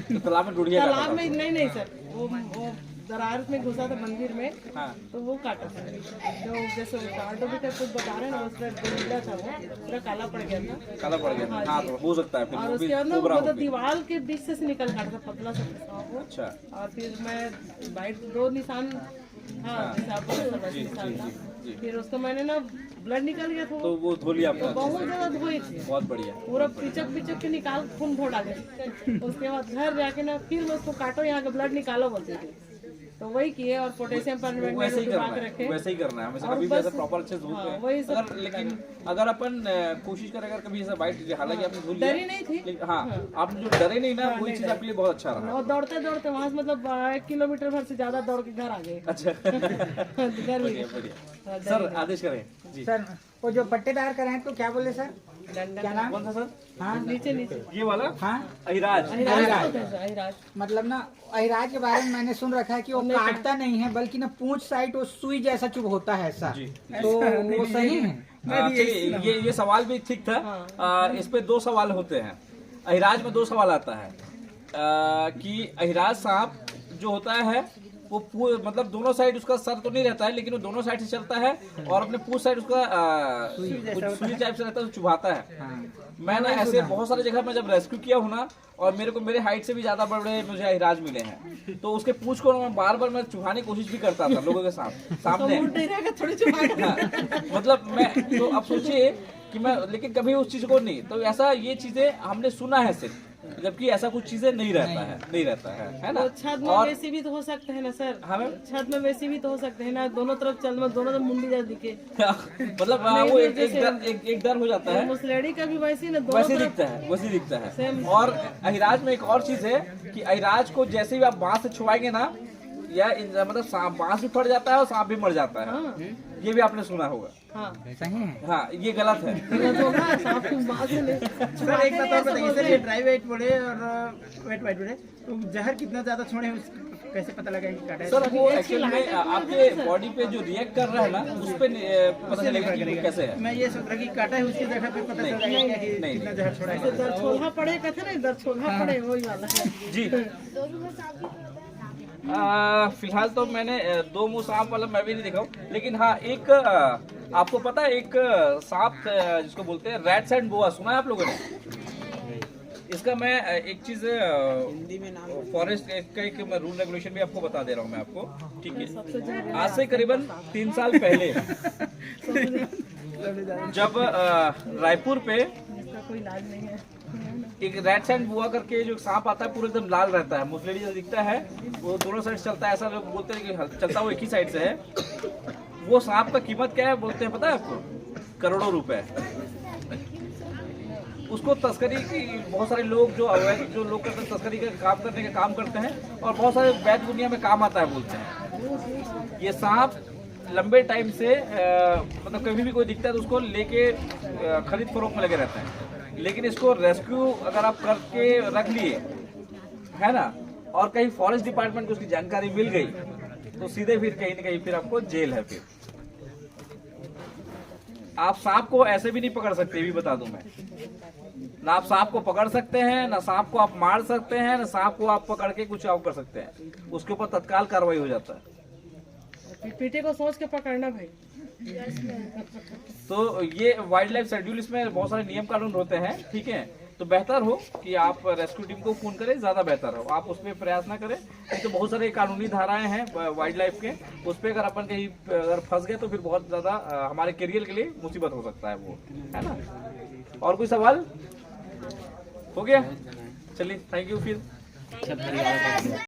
तो तालाब में डुडिया तालाब में नहीं सर, वो दरार में घुसा था मंदिर में। हाँ। तो वो काटा था, जो जैसे कार्डो भी कुछ बता रहे हैं ना, उसका डंडा था वो पूरा काला पड़ गया था। काला पड़ गया? हाँ, तो हो सकता है फिर और वो भी उसके बाद ना कोबरा वो हो तो गई। दीवार के बीच से निकल काटा था, पतला सा वो। अच्छा। और फिर मैं बाइट 2 निशान, हाँ जैसे आपको ऐसा निशान था। फिर उसको मैंने ना ब्लड निकल गया था, तो वो धो लिया आपने? बहुत ज्यादा धोई थी, बहुत बढ़िया। पूरा पिचक के निकाल खून धो डाले। उसके बाद घर जाके ना फिर मैं उसको काटो, यहाँ का ब्लड निकालो बोलती थी, तो वही किए। और पोटेशियम परमेंट वैसे ही करना रखे। है, वैसे ही करना है हमेशा, और कभी भी बस- ऐसा प्रॉपर अच्छे धूप हाँ, में। वही सब अगर लेकिन अगर अपन कोशिश करें, अगर कभी ऐसा बाइट, हालांकि आपने धुल लिया, डरी नहीं थी। लेकिन हाँ, आपने जो डरे नहीं ना, वही चीज आपके लिए बहुत अच्छा रहा। और दौड़ते दौड़ते वहाँ से मतलब 1 किलोमीटर भर से ज्यादा दौड़ के घर आ गए। अच्छा। घर में बढ़िया बढ़िया। सर आदेश करें जी। सर वो जो पट्टेदार कराए तो क्या बोले सर? क्या नाम? कौन सा सर? हाँ नीचे ये वाला? हाँ, अहिराज। अहिराज मतलब ना अहिराज के बारे में मैंने सुन रखा है कि वो काटता नहीं है, बल्कि ना पूंछ साइड वो सुई जैसा चुभ होता है ऐसा। तो वो सही है? चलिए, ये सवाल भी ठीक था। इस पे 2 सवाल होते हैं। अहिराज में 2 सवाल आता है कि अहिराज सांप जो होता है वो मतलब दोनों साइड उसका सर तो नहीं रहता है, लेकिन वो दोनों साइड से चलता है और अपने पूछ साइड उसका सुई टाइप से रहता है, तो चुभाता है। मैं ना ऐसे बहुत सारी जगह में जब रेस्क्यू किया हूँ ना, और मेरे हाइट से भी ज्यादा बड़े मुझे अहिराज मिले हैं, तो उसके पूछ को मैं बार मैं चुभाने की कोशिश भी करता था लोगों के सामने। हाँ, मतलब मैं तो अब सोचिए कि मैं, लेकिन कभी उस चीज को नहीं, तो ऐसा ये चीजें हमने सुना है सिर्फ, जबकि ऐसा कुछ चीजें नहीं रहता है ना। तो छत में वैसे भी तो हो सकते हैं ना सर, हमें छत में वैसे भी तो हो सकते हैं ना, दोनों तरफ चल में दोनों तरफ मुंडी जैसे दिखे। मतलब वो एक डर हो जाता है। मुसलेड़ी का भी वैसे ही ना, दोनों वैसे तरफ दिखता है। और अहिराज में एक और चीज है कि अहिराज को जैसे भी आप बांस से छुआएंगे ना, या मतलब बांस भी फट जाता है और सांप भी मर जाता है। हाँ। ये भी आपने सुना होगा। हाँ सही है। हाँ, ये गलत है। गलत होगा, सांप को बांस से नहीं। सर एक बात और बताइए सर, ये ड्राई वेट बोले और वेट वाइट बोले, तो जहर कितना ज्यादा छोड़े कैसे पता लगा कि काटा है? सर वो एक्चुअली में आपके बॉडी पे जो रिएक्ट कर रहा है ना, उस पे पता चलेगा कि कैसे है। मैं ये सोच रहा कि काटा है उसकी जगह पे पता चल जाएगा कि नहीं। कितना जहर छोड़ा है। ऐसे दर छोला पड़े कहते ना, दर छोला पड़े वही वाला है। जी। फिलहाल तो मैंने 2 मुंह सांप वाला मैं भी नहीं देखा हूँ, लेकिन हाँ एक आपको पता है, एक सांप जिसको बोलते हैं रेड सैंड बोआ, सुना है आप लोगों ने? इसका मैं एक चीज हिंदी में नाम, फॉरेस्ट का एक मैं रूल रेगुलेशन भी आपको बता दे रहा हूँ मैं आपको, ठीक है। आज से करीबन 3 साल पहले जब रायपुर पे कोई इलाज नहीं है। एक रेड सैंड बुआ करके जो सांप आता है, पूरा एकदम लाल रहता है, मुसलेडी जैसा दिखता है, वो दोनों साइड चलता है, ऐसा लोग बोलते हैं कि चलता वो एक ही साइड से है। वो सांप का कीमत क्या है बोलते हैं पता है आपको? करोड़ों रुपए। उसको तस्करी की बहुत सारे लोग जो अवैध जो लोग करते हैं, तस्करी का काम करने का काम करते हैं, और बहुत सारे वैध दुनिया में काम आता है बोलते हैं। ये सांप लंबे टाइम से मतलब कभी भी कोई दिखता है तो उसको लेके खरीद फरोख्त में लगे रहते हैं, लेकिन इसको रेस्क्यू अगर आप करके रख लिए है ना, और कहीं फॉरेस्ट डिपार्टमेंट को उसकी जानकारी मिल गई, तो सीधे फिर कहीं ना कहीं फिर आपको जेल है। फिर आप सांप को ऐसे भी नहीं पकड़ सकते, भी बता दूं मैं। ना आप सांप को पकड़ सकते हैं, ना सांप को आप मार सकते हैं, ना सांप को आप पकड़ के कुछ आप कर सकते हैं। उसके ऊपर तत्काल कार्रवाई हो जाता है। पीटे को सोच के पकड़ना भाई। तो ये वाइल्ड लाइफ शेड्यूल, इसमें बहुत सारे नियम कानून होते हैं, ठीक है। तो बेहतर हो कि आप रेस्क्यू टीम को फोन करें, ज्यादा बेहतर हो। आप उसमें प्रयास ना करें, तो बहुत सारे कानूनी धाराएं हैं वाइल्ड लाइफ के, उस पर अगर अपन कहीं अगर फंस गए तो फिर बहुत ज्यादा हमारे करियर के लिए मुसीबत हो सकता है वो, है ना। और कोई सवाल हो गया? चलिए थैंक यू फिर।